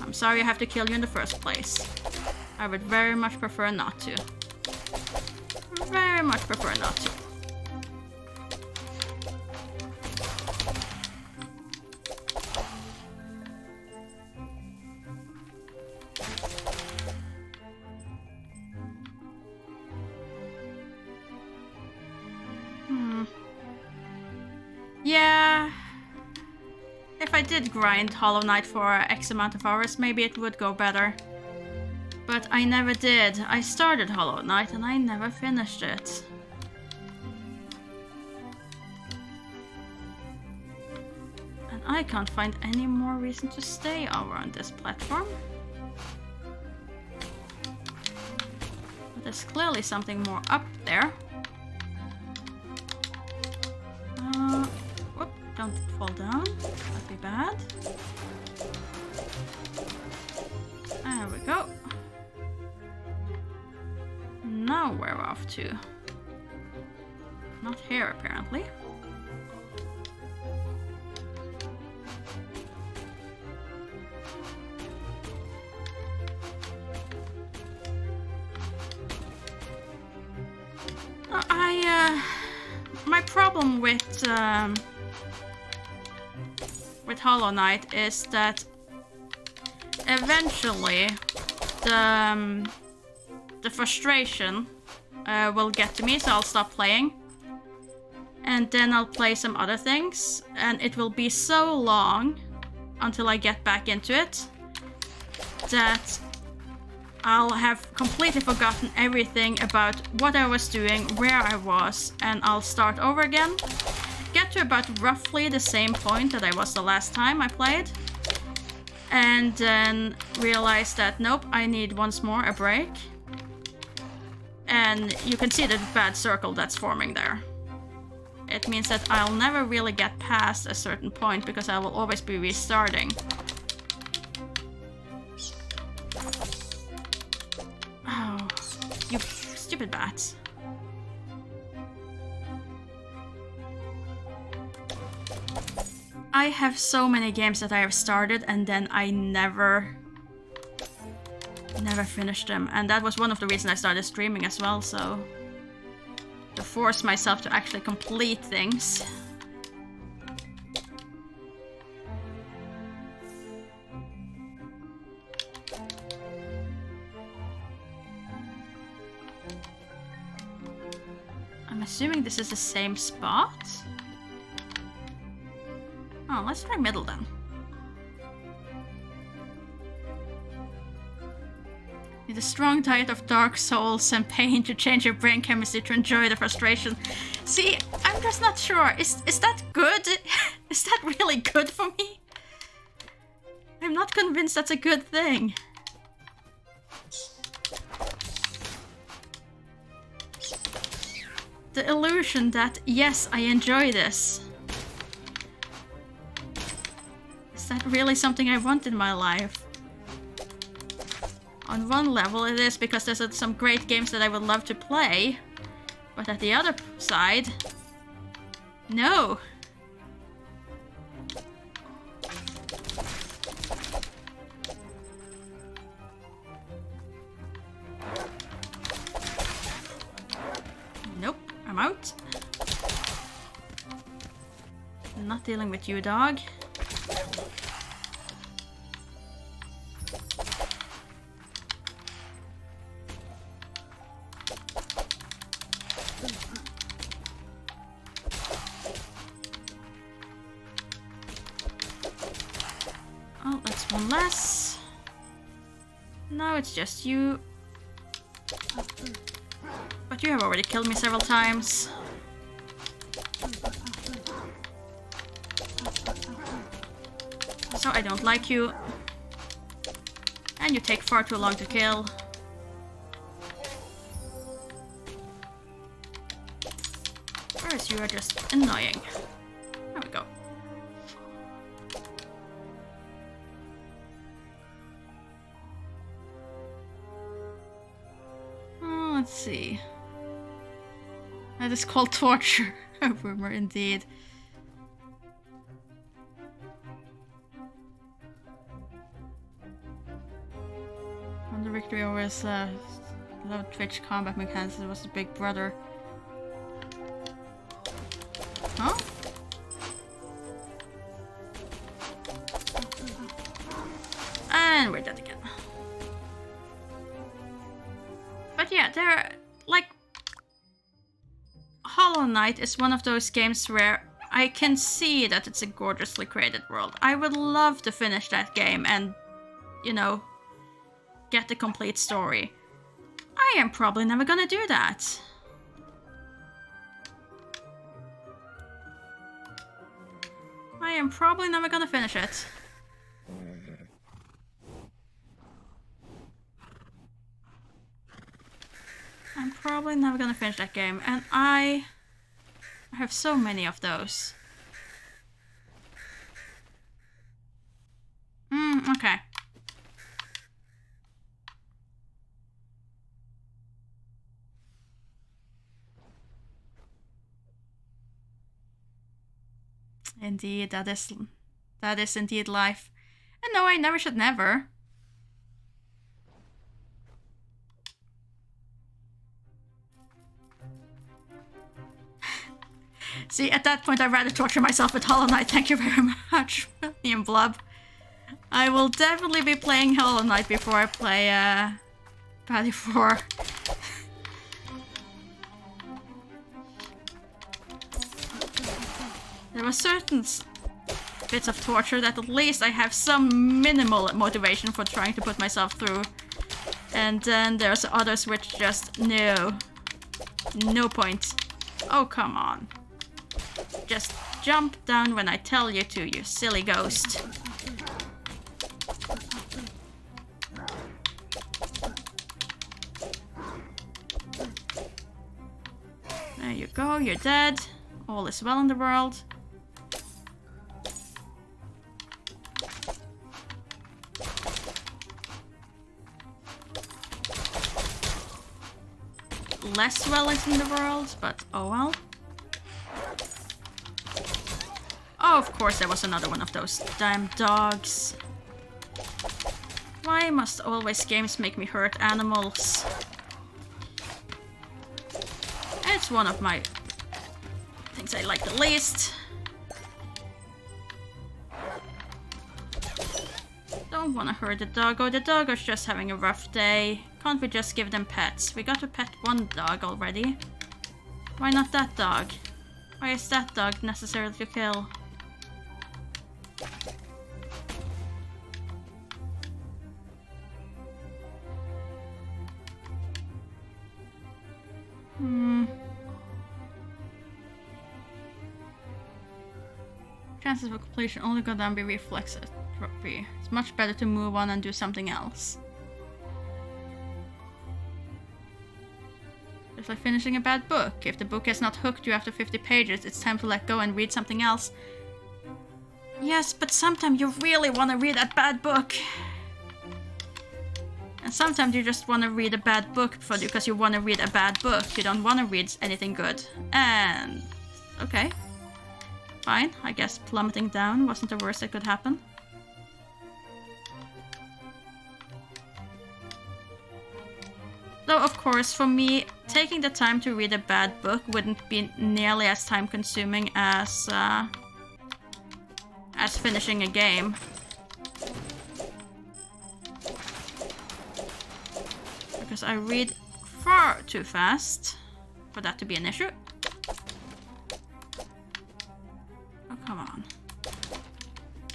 I'm sorry I have to kill you in the first place. I would very much prefer not to. Very much prefer not to. Yeah, if I did grind Hollow Knight for X amount of hours, maybe it would go better. But I never did. I started Hollow Knight and I never finished it. And I can't find any more reason to stay over on this platform. But there's clearly something more up there. Whoop, don't fall down. That'd be bad. There we go. Now we're off to. Not here, apparently. My problem with Hollow Knight is that eventually the frustration will get to me, so I'll stop playing. And then I'll play some other things, and it will be so long until I get back into it that I'll have completely forgotten everything about what I was doing, where I was, and I'll start over again. Get to about roughly the same point that I was the last time I played. And then realize that, nope, I need once more a break. And you can see the bad circle that's forming there. It means that I'll never really get past a certain point because I will always be restarting. Oh, you stupid bats. I have so many games that I have started and then I never finished them. And that was one of the reasons I started streaming as well, so to force myself to actually complete things. I'm assuming this is the same spot? Oh, let's try middle then. Need a strong diet of dark souls and pain to change your brain chemistry to enjoy the frustration. See, I'm just not sure. Is that good? Is that really good for me? I'm not convinced that's a good thing. the illusion that, yes, I enjoy this. Is that really something I want in my life? On one level it is, because there's some great games that I would love to play. But at the other side, no. Nope, I'm out. Not dealing with you, dog. Oh, that's one less. Now it's just you. But you have already killed me several times. So I don't like you. And you take far too long to kill. Whereas you are just annoying. There we go. Oh, let's see. That is called torture. A rumor indeed. On the victory over his low Twitch combat mechanics, it was a big brother. Huh? And we're dead again. But yeah, they're like... Hollow Knight is one of those games where I can see that it's a gorgeously created world. I would love to finish that game and, you know, get the complete story. I am probably never gonna do that. I am probably never gonna finish it. I'm probably never gonna finish that game, and I have so many of those. Okay. Indeed, that is indeed life. And no, I never should never. See, at that point I'd rather torture myself with Hollow Knight. Thank you very much, Ian Blub. I will definitely be playing Hollow Knight before I play Patty 4. There were certain bits of torture that at least I have some minimal motivation for trying to put myself through. And then there's others which just, no point. Oh, come on. Just jump down when I tell you to, you silly ghost. There you go, you're dead. All is well in the world. Less well in the world, but oh well. Oh, of course there was another one of those damn dogs. Why must always games make me hurt animals? It's one of my things I like the least. Don't want to hurt the doggo. The doggo's just having a rough day. Can't we just give them pets? We got to pet one dog already. Why not that dog? Why is that dog necessary to kill? Chances of completion only go down by reflex atrophy. It's much better to move on and do something else. It's like finishing a bad book. If the book has not hooked you after 50 pages, it's time to let go and read something else. Yes, but sometimes you really want to read that bad book. And sometimes you just want to read a bad book because you want to read a bad book. You don't want to read anything good. And... okay. Fine. I guess plummeting down wasn't the worst that could happen. Though, of course, for me, taking the time to read a bad book wouldn't be nearly as time-consuming as finishing a game. Because I read far too fast for that to be an issue. Oh, come on.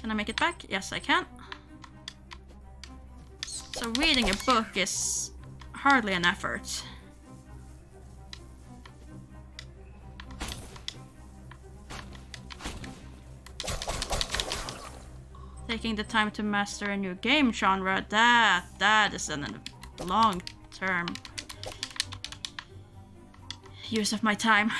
Can I make it back? Yes, I can. So reading a book is hardly an effort. Taking the time to master a new game genre, that is a long-term use of my time.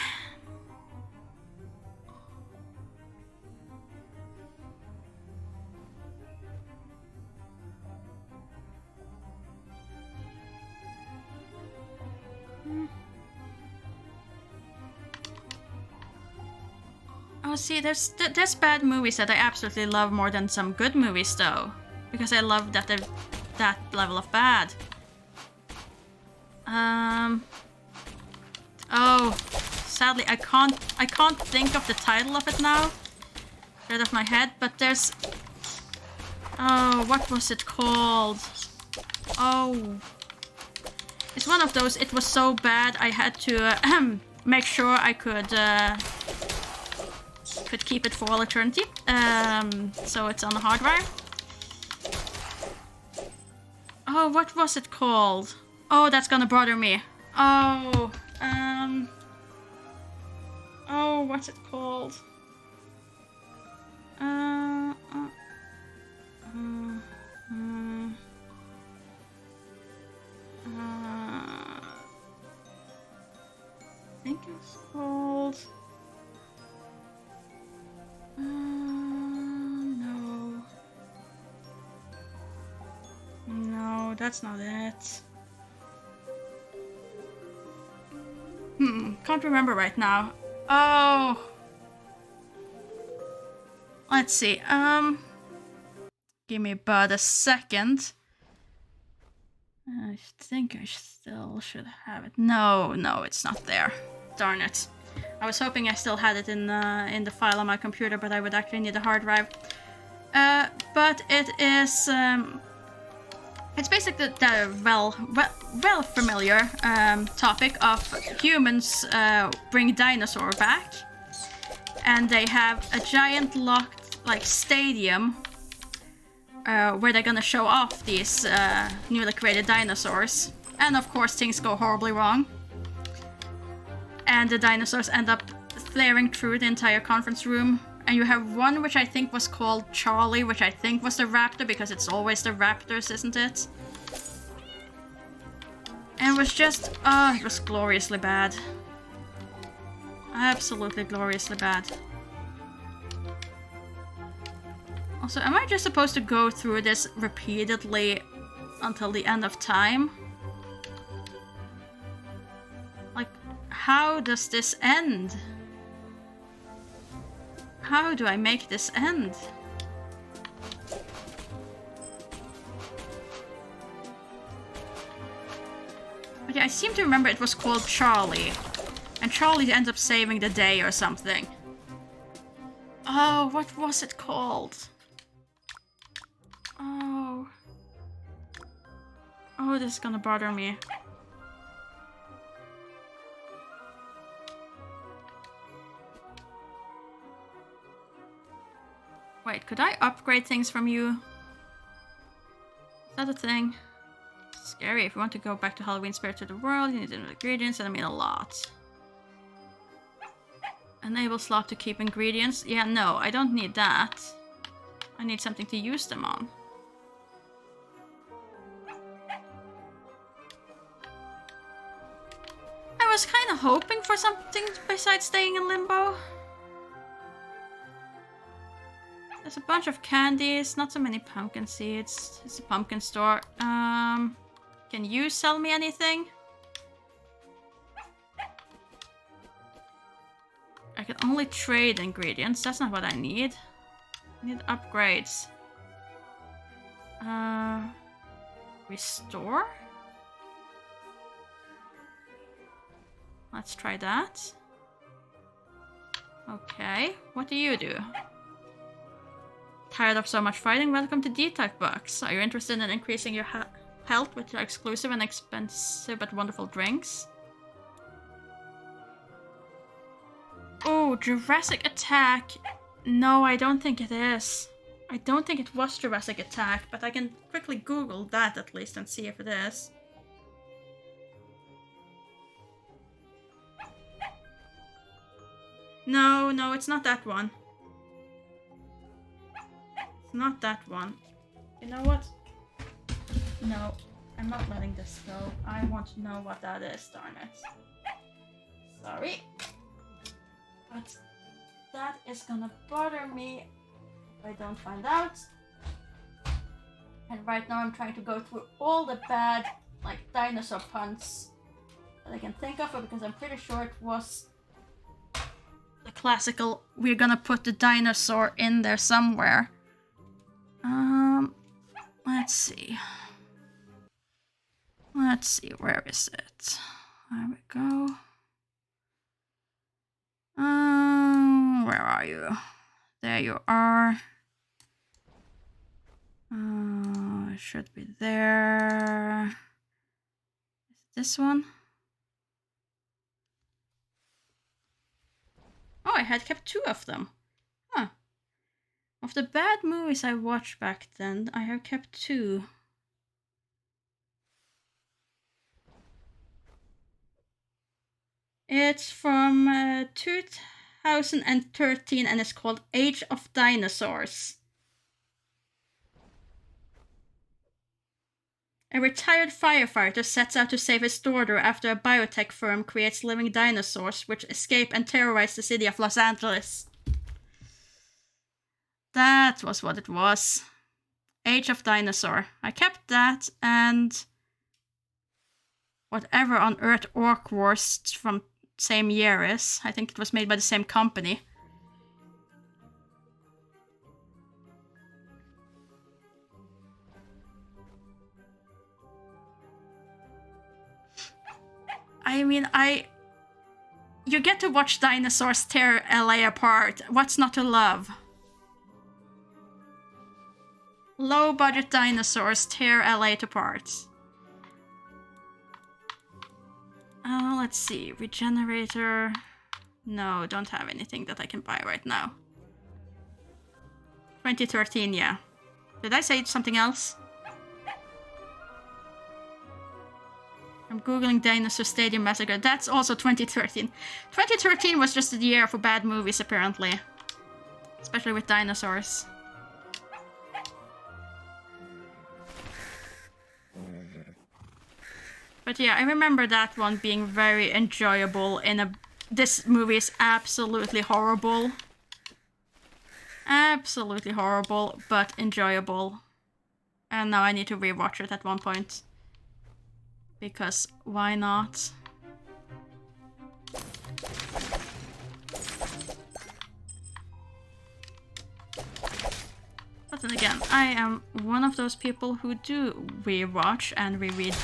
Oh, see, there's bad movies that I absolutely love more than some good movies, though, because I love that they're that level of bad. Oh, sadly, I can't think of the title of it now, right off my head. But there's, oh, what was it called? Oh, it's one of those. It was so bad I had to make sure I could keep it for all eternity. So it's on the hard drive. Oh, what was it called? Oh, that's gonna bother me. Oh, oh, what's it called? I think it's called... no. No, that's not it. Can't remember right now. Oh. Let's see. Give me about a second. I think I still should have it. No, it's not there. Darn it. I was hoping I still had it in the file on my computer, but I would actually need a hard drive. But it is... it's basically the well familiar topic of humans bring dinosaur back, and they have a giant locked stadium where they're gonna show off these newly created dinosaurs, and of course things go horribly wrong, and the dinosaurs end up flaring through the entire conference room. And you have one which I think was called Charlie, which I think was the raptor, because it's always the raptors, isn't it? And it was just, it was gloriously bad. Absolutely gloriously bad. Also, am I just supposed to go through this repeatedly until the end of time? Like, how does this end? How do I make this end? But yeah, I seem to remember it was called Charlie. And Charlie ends up saving the day or something. Oh, what was it called? Oh. Oh, this is gonna bother me. Wait, could I upgrade things from you? Is that a thing? It's scary. If you want to go back to Halloween spirit to the world, you need ingredients, and I mean a lot. Enable slot to keep ingredients. Yeah, no, I don't need that. I need something to use them on. I was hoping for something besides staying in limbo. There's a bunch of candies, not so many pumpkin seeds. It's a pumpkin store. Can you sell me anything? I can only trade ingredients. That's not what I need. I need upgrades. Restore? Let's try that. Okay, what do you do? Tired of so much fighting? Welcome to Detox Box. Are you interested in increasing your health with your exclusive and expensive but wonderful drinks? Oh, Jurassic Attack. No, I don't think it is. I don't think it was Jurassic Attack, but I can quickly Google that at least and see if it is. No, no, it's not that one. It's not that one. You know what? No, I'm not letting this go. I want to know what that is, darn it. Sorry. But that is gonna bother me if I don't find out. And right now I'm trying to go through all the bad, like, dinosaur puns that I can think of, because I'm pretty sure it was the classical, we're gonna put the dinosaur in there somewhere. Let's see. Let's see, where is it? There we go. Where are you? There you are. It should be there. Is it this one? Oh, I had kept 2 of them. Huh. Of the bad movies I watched back then, I have kept 2. It's from 2013 and it's called Age of Dinosaurs. A retired firefighter sets out to save his daughter after a biotech firm creates living dinosaurs which escape and terrorize the city of Los Angeles. That was what it was. Age of Dinosaur. I kept that, and whatever on Earth Orc Wars from same year is. I think it was made by the same company. I mean, you get to watch dinosaurs tear LA apart. What's not to love? Low-budget dinosaurs tear LA to parts. Let's see. Regenerator. No, don't have anything that I can buy right now. 2013, yeah. Did I say something else? I'm googling Dinosaur Stadium Massacre. That's also 2013. 2013 was just the year for bad movies, apparently. Especially with dinosaurs. But yeah, I remember that one being very enjoyable in a... This movie is absolutely horrible. Absolutely horrible, but enjoyable. And now I need to rewatch it at one point. Because why not? But then again, I am one of those people who do rewatch and reread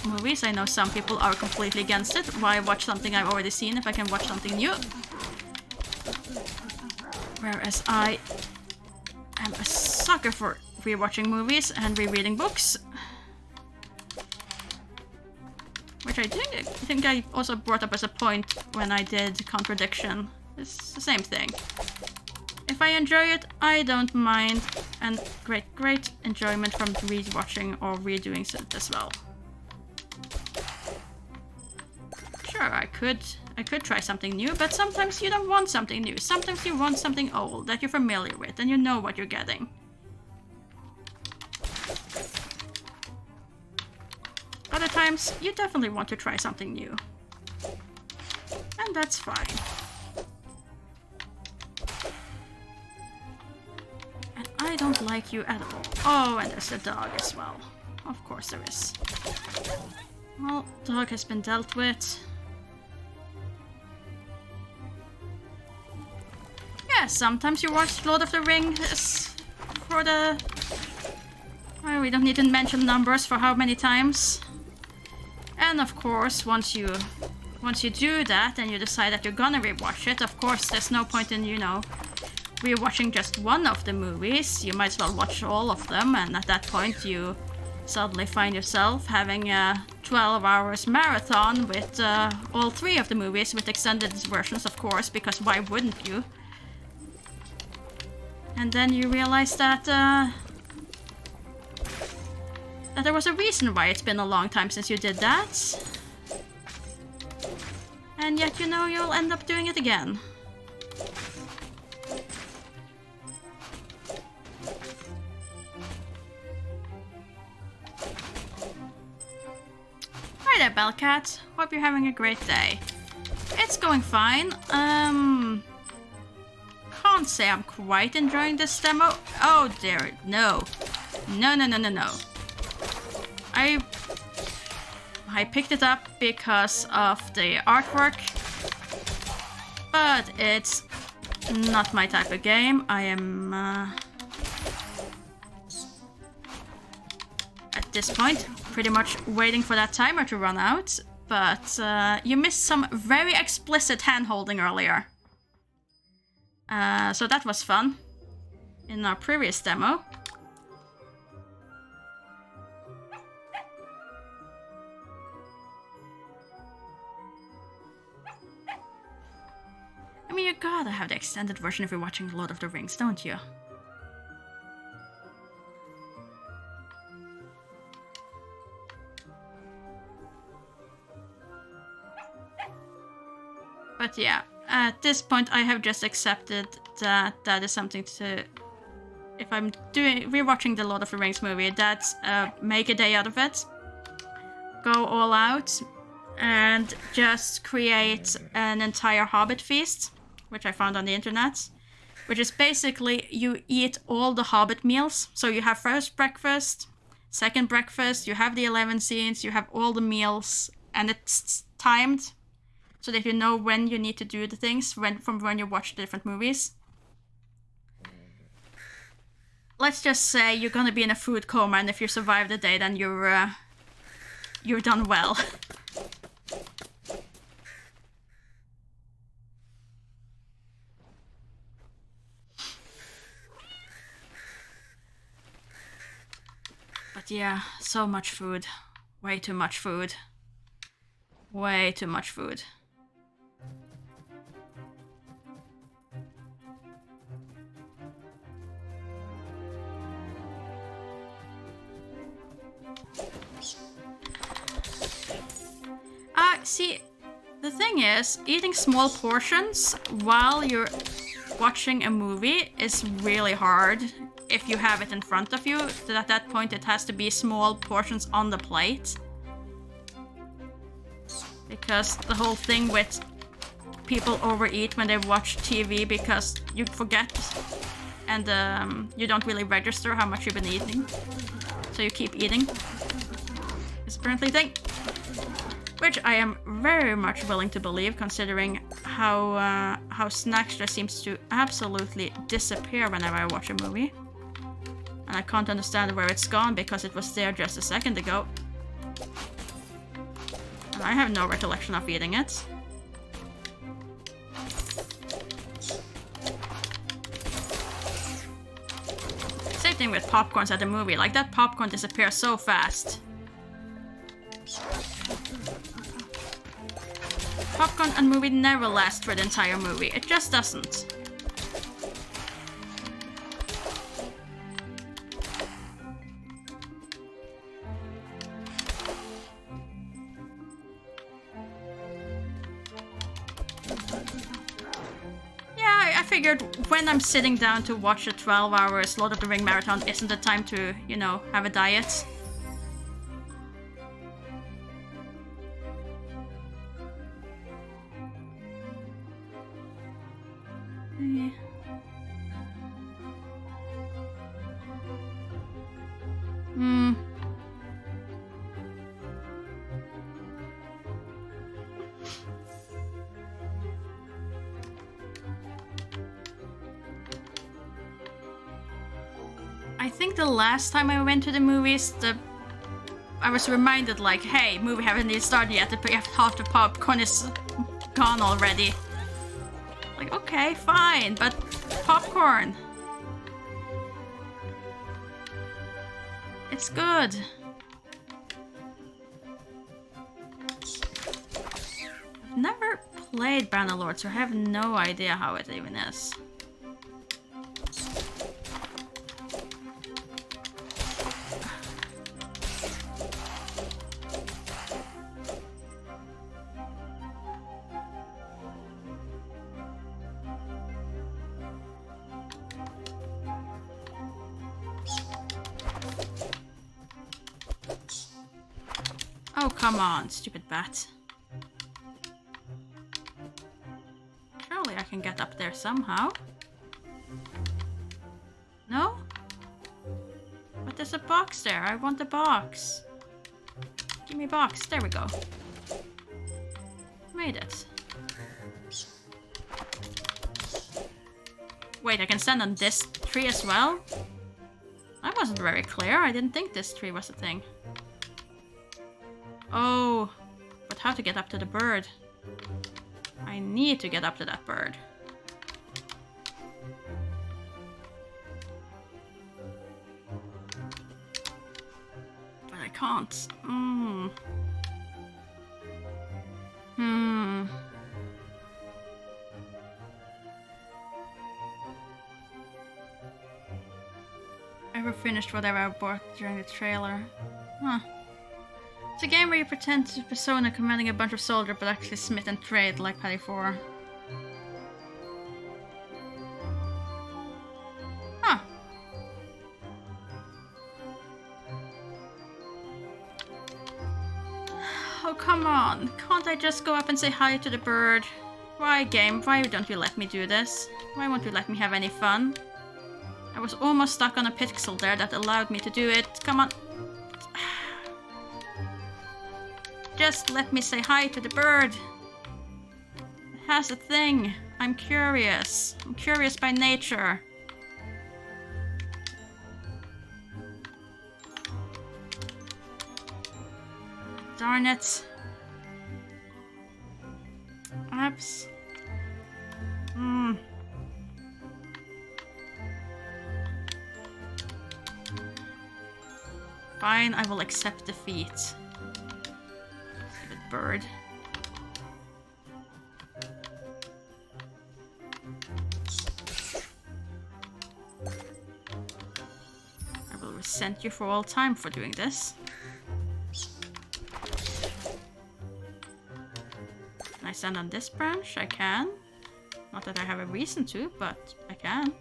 movies. I know some people are completely against it. Why watch something I've already seen if I can watch something new? Whereas I am a sucker for rewatching movies and rereading books. Which I think I also brought up as a point when I did Contradiction. It's the same thing. If I enjoy it, I don't mind, and great enjoyment from rewatching or redoing it as well. Sure, I could try something new, but sometimes you don't want something new. Sometimes you want something old that you're familiar with and you know what you're getting. Other times, you definitely want to try something new. And that's fine. And I don't like you at all. Oh, and there's a dog as well. Of course there is. Well, dog has been dealt with. Yeah, sometimes you watch Lord of the Rings for the... Well, we don't need to mention numbers for how many times. And of course, once you do that and you decide that you're gonna rewatch it, of course there's no point in, you know, rewatching just one of the movies. You might as well watch all of them, and at that point you suddenly find yourself having a 12 hours marathon with all 3 of the movies with extended versions, of course, because why wouldn't you? And then you realize that that there was a reason why it's been a long time since you did that. And yet, you know, you'll end up doing it again. Hi there, Bellcat. Hope you're having a great day. It's going fine. Can't say I'm quite enjoying this demo. Oh dear, no. No. I picked it up because of the artwork, but it's not my type of game. I am at this point pretty much waiting for that timer to run out, but you missed some very explicit hand-holding earlier. So that was fun in our previous demo. I mean, you gotta have the extended version if you're watching Lord of the Rings, don't you? But yeah, at this point I have just accepted that that is something to... If I'm rewatching the Lord of the Rings movie, that's make a day out of it. Go all out and just create an entire Hobbit feast, which I found on the internet, which is basically you eat all the Hobbit meals. So you have first breakfast, second breakfast, you have the 11 scenes, you have all the meals, and it's timed so that you know when you need to do the things from when you watch the different movies. Let's just say you're gonna be in a food coma, and if you survive the day, then you're done well. But yeah, so much food. Way too much food. Way too much food. See, the thing is, eating small portions while you're watching a movie is really hard if you have it in front of you. At that point, it has to be small portions on the plate. Because the whole thing with people overeat when they watch TV because you forget and you don't really register how much you've been eating. So you keep eating. It's apparently a thing. Which I am very much willing to believe, considering how snacks just seems to absolutely disappear whenever I watch a movie. And I can't understand where it's gone because it was there just a second ago. And I have no recollection of eating it. Same thing with popcorns at the movie, like that popcorn disappears so fast. Popcorn and movie never last for the entire movie. It just doesn't. Yeah, I figured when I'm sitting down to watch a 12-hour Lord of the Ring marathon isn't the time to, you know, have a diet. Hmm. I think the last time I went to the movies, I was reminded like, hey, movie haven't even started yet, half the popcorn is gone already. Like, okay, fine, but popcorn. It's good. I've never played Bannerlord, so I have no idea how it even is. Oh, come on, stupid bat. Surely I can get up there somehow. No? But there's a box there. I want the box. Give me a box. There we go. Made it. Wait, I can stand on this tree as well? That wasn't very clear. I didn't think this tree was a thing. Oh, but how to get up to the bird? I need to get up to that bird. But I can't. Ever finished whatever I bought during the trailer? Huh. It's a game where you pretend to persona commanding a bunch of soldiers but actually smith and trade like Paddy 4. Huh. Oh, come on. Can't I just go up and say hi to the bird? Why, game? Why don't you let me do this? Why won't you let me have any fun? I was almost stuck on a pixel there that allowed me to do it. Come on. Just let me say hi to the bird. It has a thing. I'm curious. I'm curious by nature. Darn it. Perhaps. Fine, I will accept defeat. Stupid bird. I will resent you for all time for doing this. Can I stand on this branch? I can. Not that I have a reason to, but I can.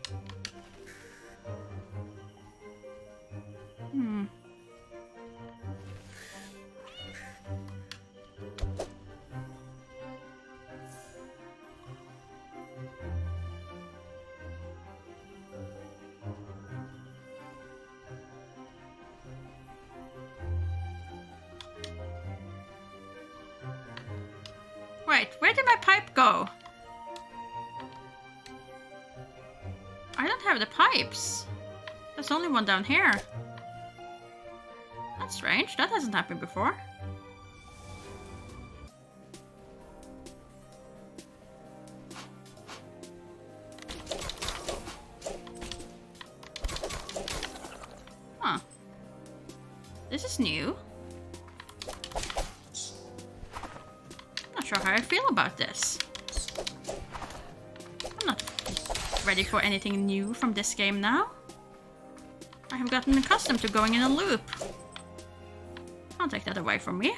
Wait, where did my pipe go? I don't have the pipes. There's only one down here. That's strange. That hasn't happened before. Huh. This is new. Not sure how I feel about this. I'm not ready for anything new from this game now. I have gotten accustomed to going in a loop. Can't take that away from me.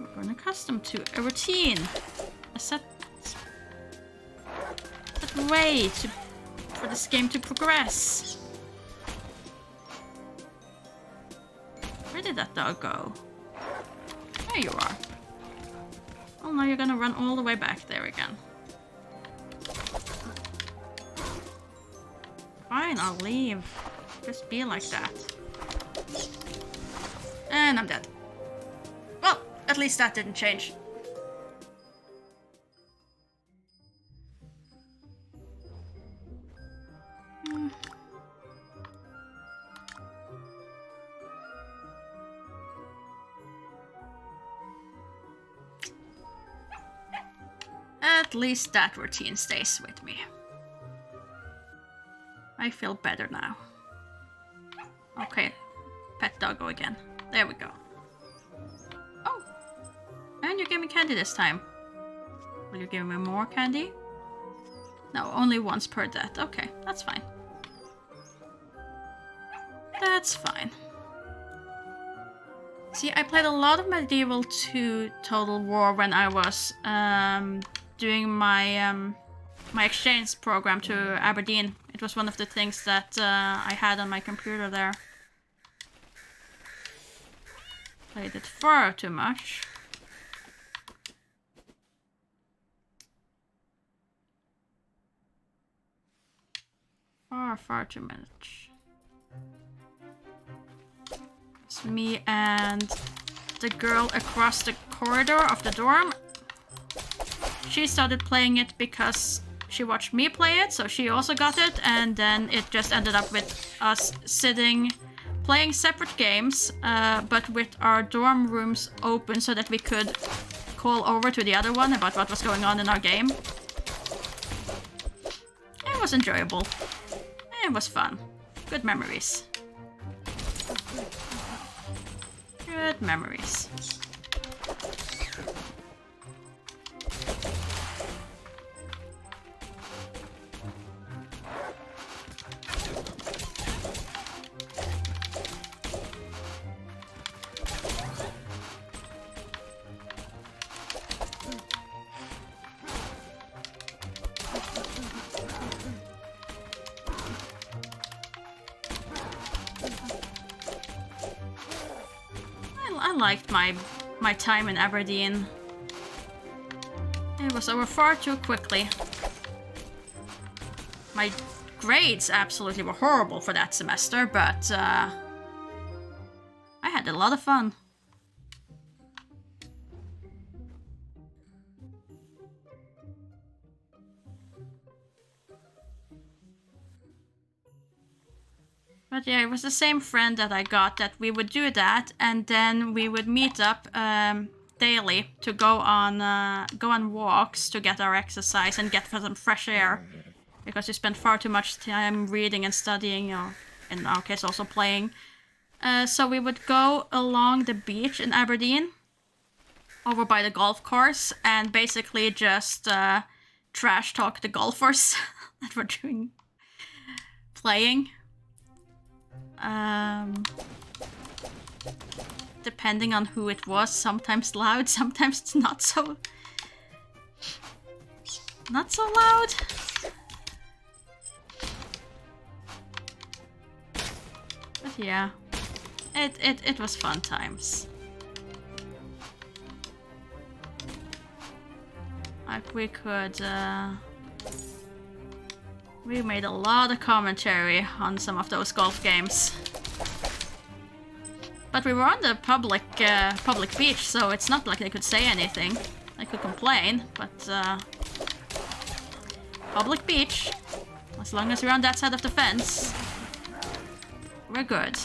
I've grown accustomed to a routine. A set way for this game to progress. Where did that dog go? There you are. Oh, now you're gonna run all the way back there again. Fine, I'll leave. Just be like that. And I'm dead. Well, at least that didn't change. At least that routine stays with me. I feel better now. Okay, pet doggo again. There we go. Oh! And you gave me candy this time. Will you give me more candy? No, only once per death. Okay, that's fine. That's fine. See, I played a lot of Medieval 2 Total War when I was doing my my exchange program to Aberdeen. It was one of the things that I had on my computer there. Played it far too much. Far too much. It's me and the girl across the corridor of the dorm. She started playing it because she watched me play it, so she also got it, and then it just ended up with us sitting, playing separate games, but with our dorm rooms open so that we could call over to the other one about what was going on in our game. It was enjoyable. It was fun. Good memories. Good memories. I liked my time in Aberdeen. It was over far too quickly. My grades absolutely were horrible for that semester, but I had a lot of fun. But yeah, it was the same friend that I got that we would do that, and then we would meet up daily to go on walks to get our exercise and get some fresh air, because we spent far too much time reading and studying, or in our case also playing. So we would go along the beach in Aberdeen, over by the golf course, and basically just trash talk the golfers that were playing. Depending on who it was, sometimes loud, sometimes it's not so loud. But yeah, it was fun times. Like we made a lot of commentary on some of those golf games. But we were on the public beach, so it's not like they could say anything. They could complain, but public beach, as long as we're on that side of the fence, we're good.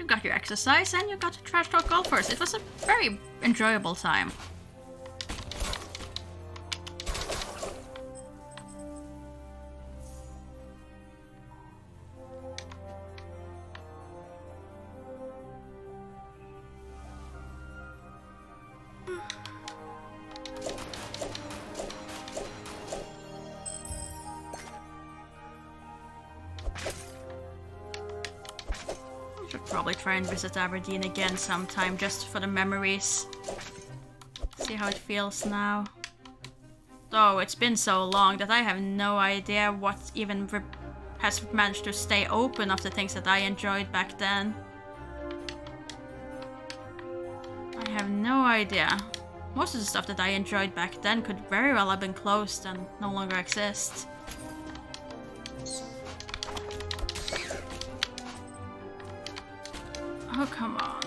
Got your exercise and you got to trash talk golfers. It was a very enjoyable time. probably try and visit Aberdeen again sometime, just for the memories. See how it feels now. Though it's been so long that I have no idea what even has managed to stay open of the things that I enjoyed back then. I have no idea. Most of the stuff that I enjoyed back then could very well have been closed and no longer exist. Oh, come on.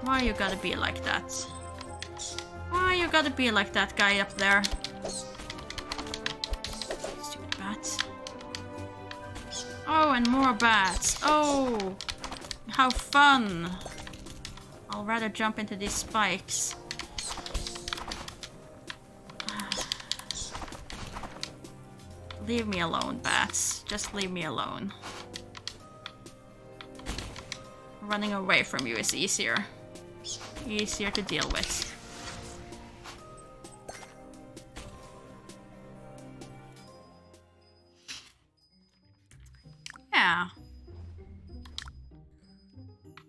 Why you gotta be like that? Why you gotta be like that guy up there? Stupid bats. Oh, and more bats. Oh, how fun. I'll rather jump into these spikes. Leave me alone, bats. Just leave me alone. Running away from you is easier. Easier to deal with. Yeah.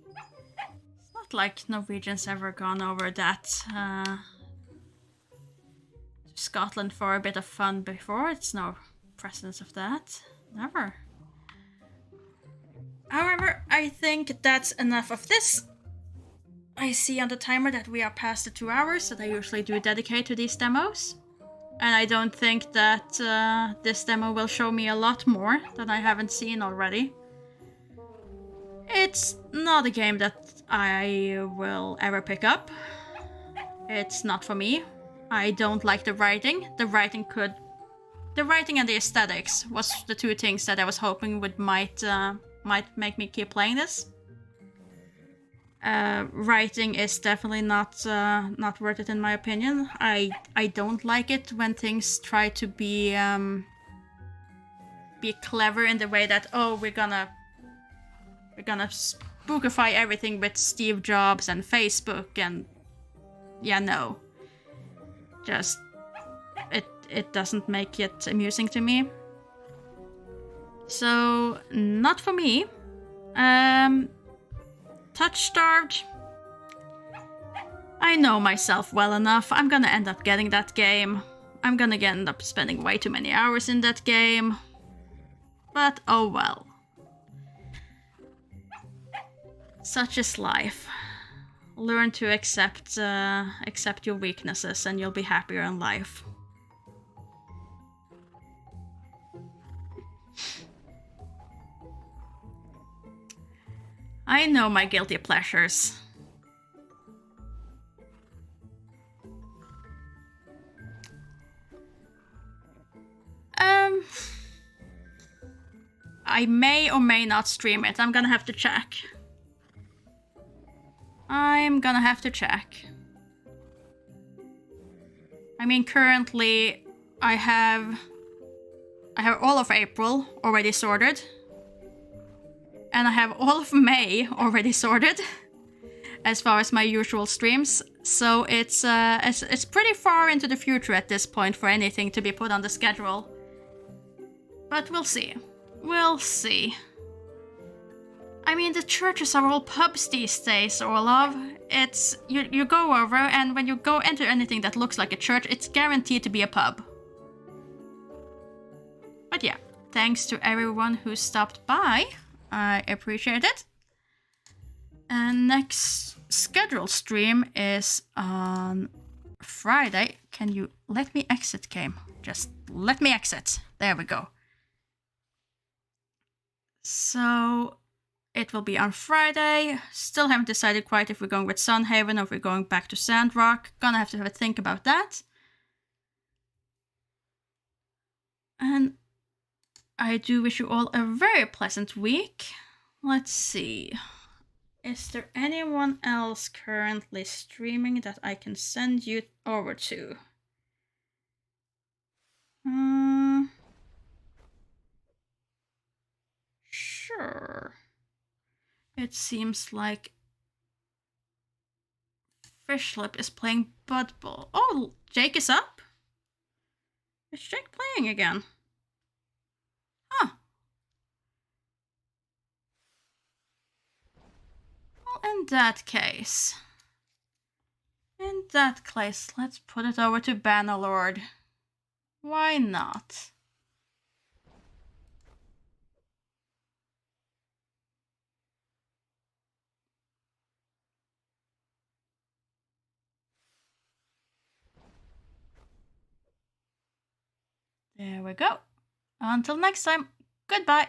It's not like Norwegians ever gone over that to Scotland for a bit of fun before. It's no precedence of that. Never. However, I think that's enough of this. I see on the timer that we are past the 2 hours that I usually do dedicate to these demos. And I don't think that this demo will show me a lot more that I haven't seen already. It's not a game that I will ever pick up. It's not for me. I don't like the writing. The writing and the aesthetics was the two things that I was hoping might make me keep playing this. Writing is definitely not worth it in my opinion. I don't like it when things try to be clever in the way that, oh, we're gonna spookify everything with Steve Jobs and Facebook and yeah, no. Just it doesn't make it amusing to me. So not for me. Touchstarved. I know myself well enough. I'm gonna end up getting that game. I'm gonna end up spending way too many hours in that game. But oh well. Such is life. Learn to accept your weaknesses and you'll be happier in life. I know my guilty pleasures. I may or may not stream it. I'm gonna have to check. I mean, currently I have all of April already sorted. And I have all of May already sorted, as far as my usual streams. So it's pretty far into the future at this point for anything to be put on the schedule. But we'll see. We'll see. I mean, the churches are all pubs these days, Olav. It's you go over, and when you go enter anything that looks like a church, it's guaranteed to be a pub. But yeah, thanks to everyone who stopped by. I appreciate it. And next scheduled stream is on Friday. Can you let me exit, game? Just let me exit. There we go. So it will be on Friday. Still haven't decided quite if we're going with Sunhaven or if we're going back to Sandrock. Gonna have a think about that. And I do wish you all a very pleasant week. Let's see. Is there anyone else currently streaming that I can send you over to? Sure. It seems like Fishlip is playing Bud Bowl. Oh, Jake is up? Is Jake playing again? Huh. In that case, let's put it over to Bannerlord. Why not? There we go. Until next time, goodbye.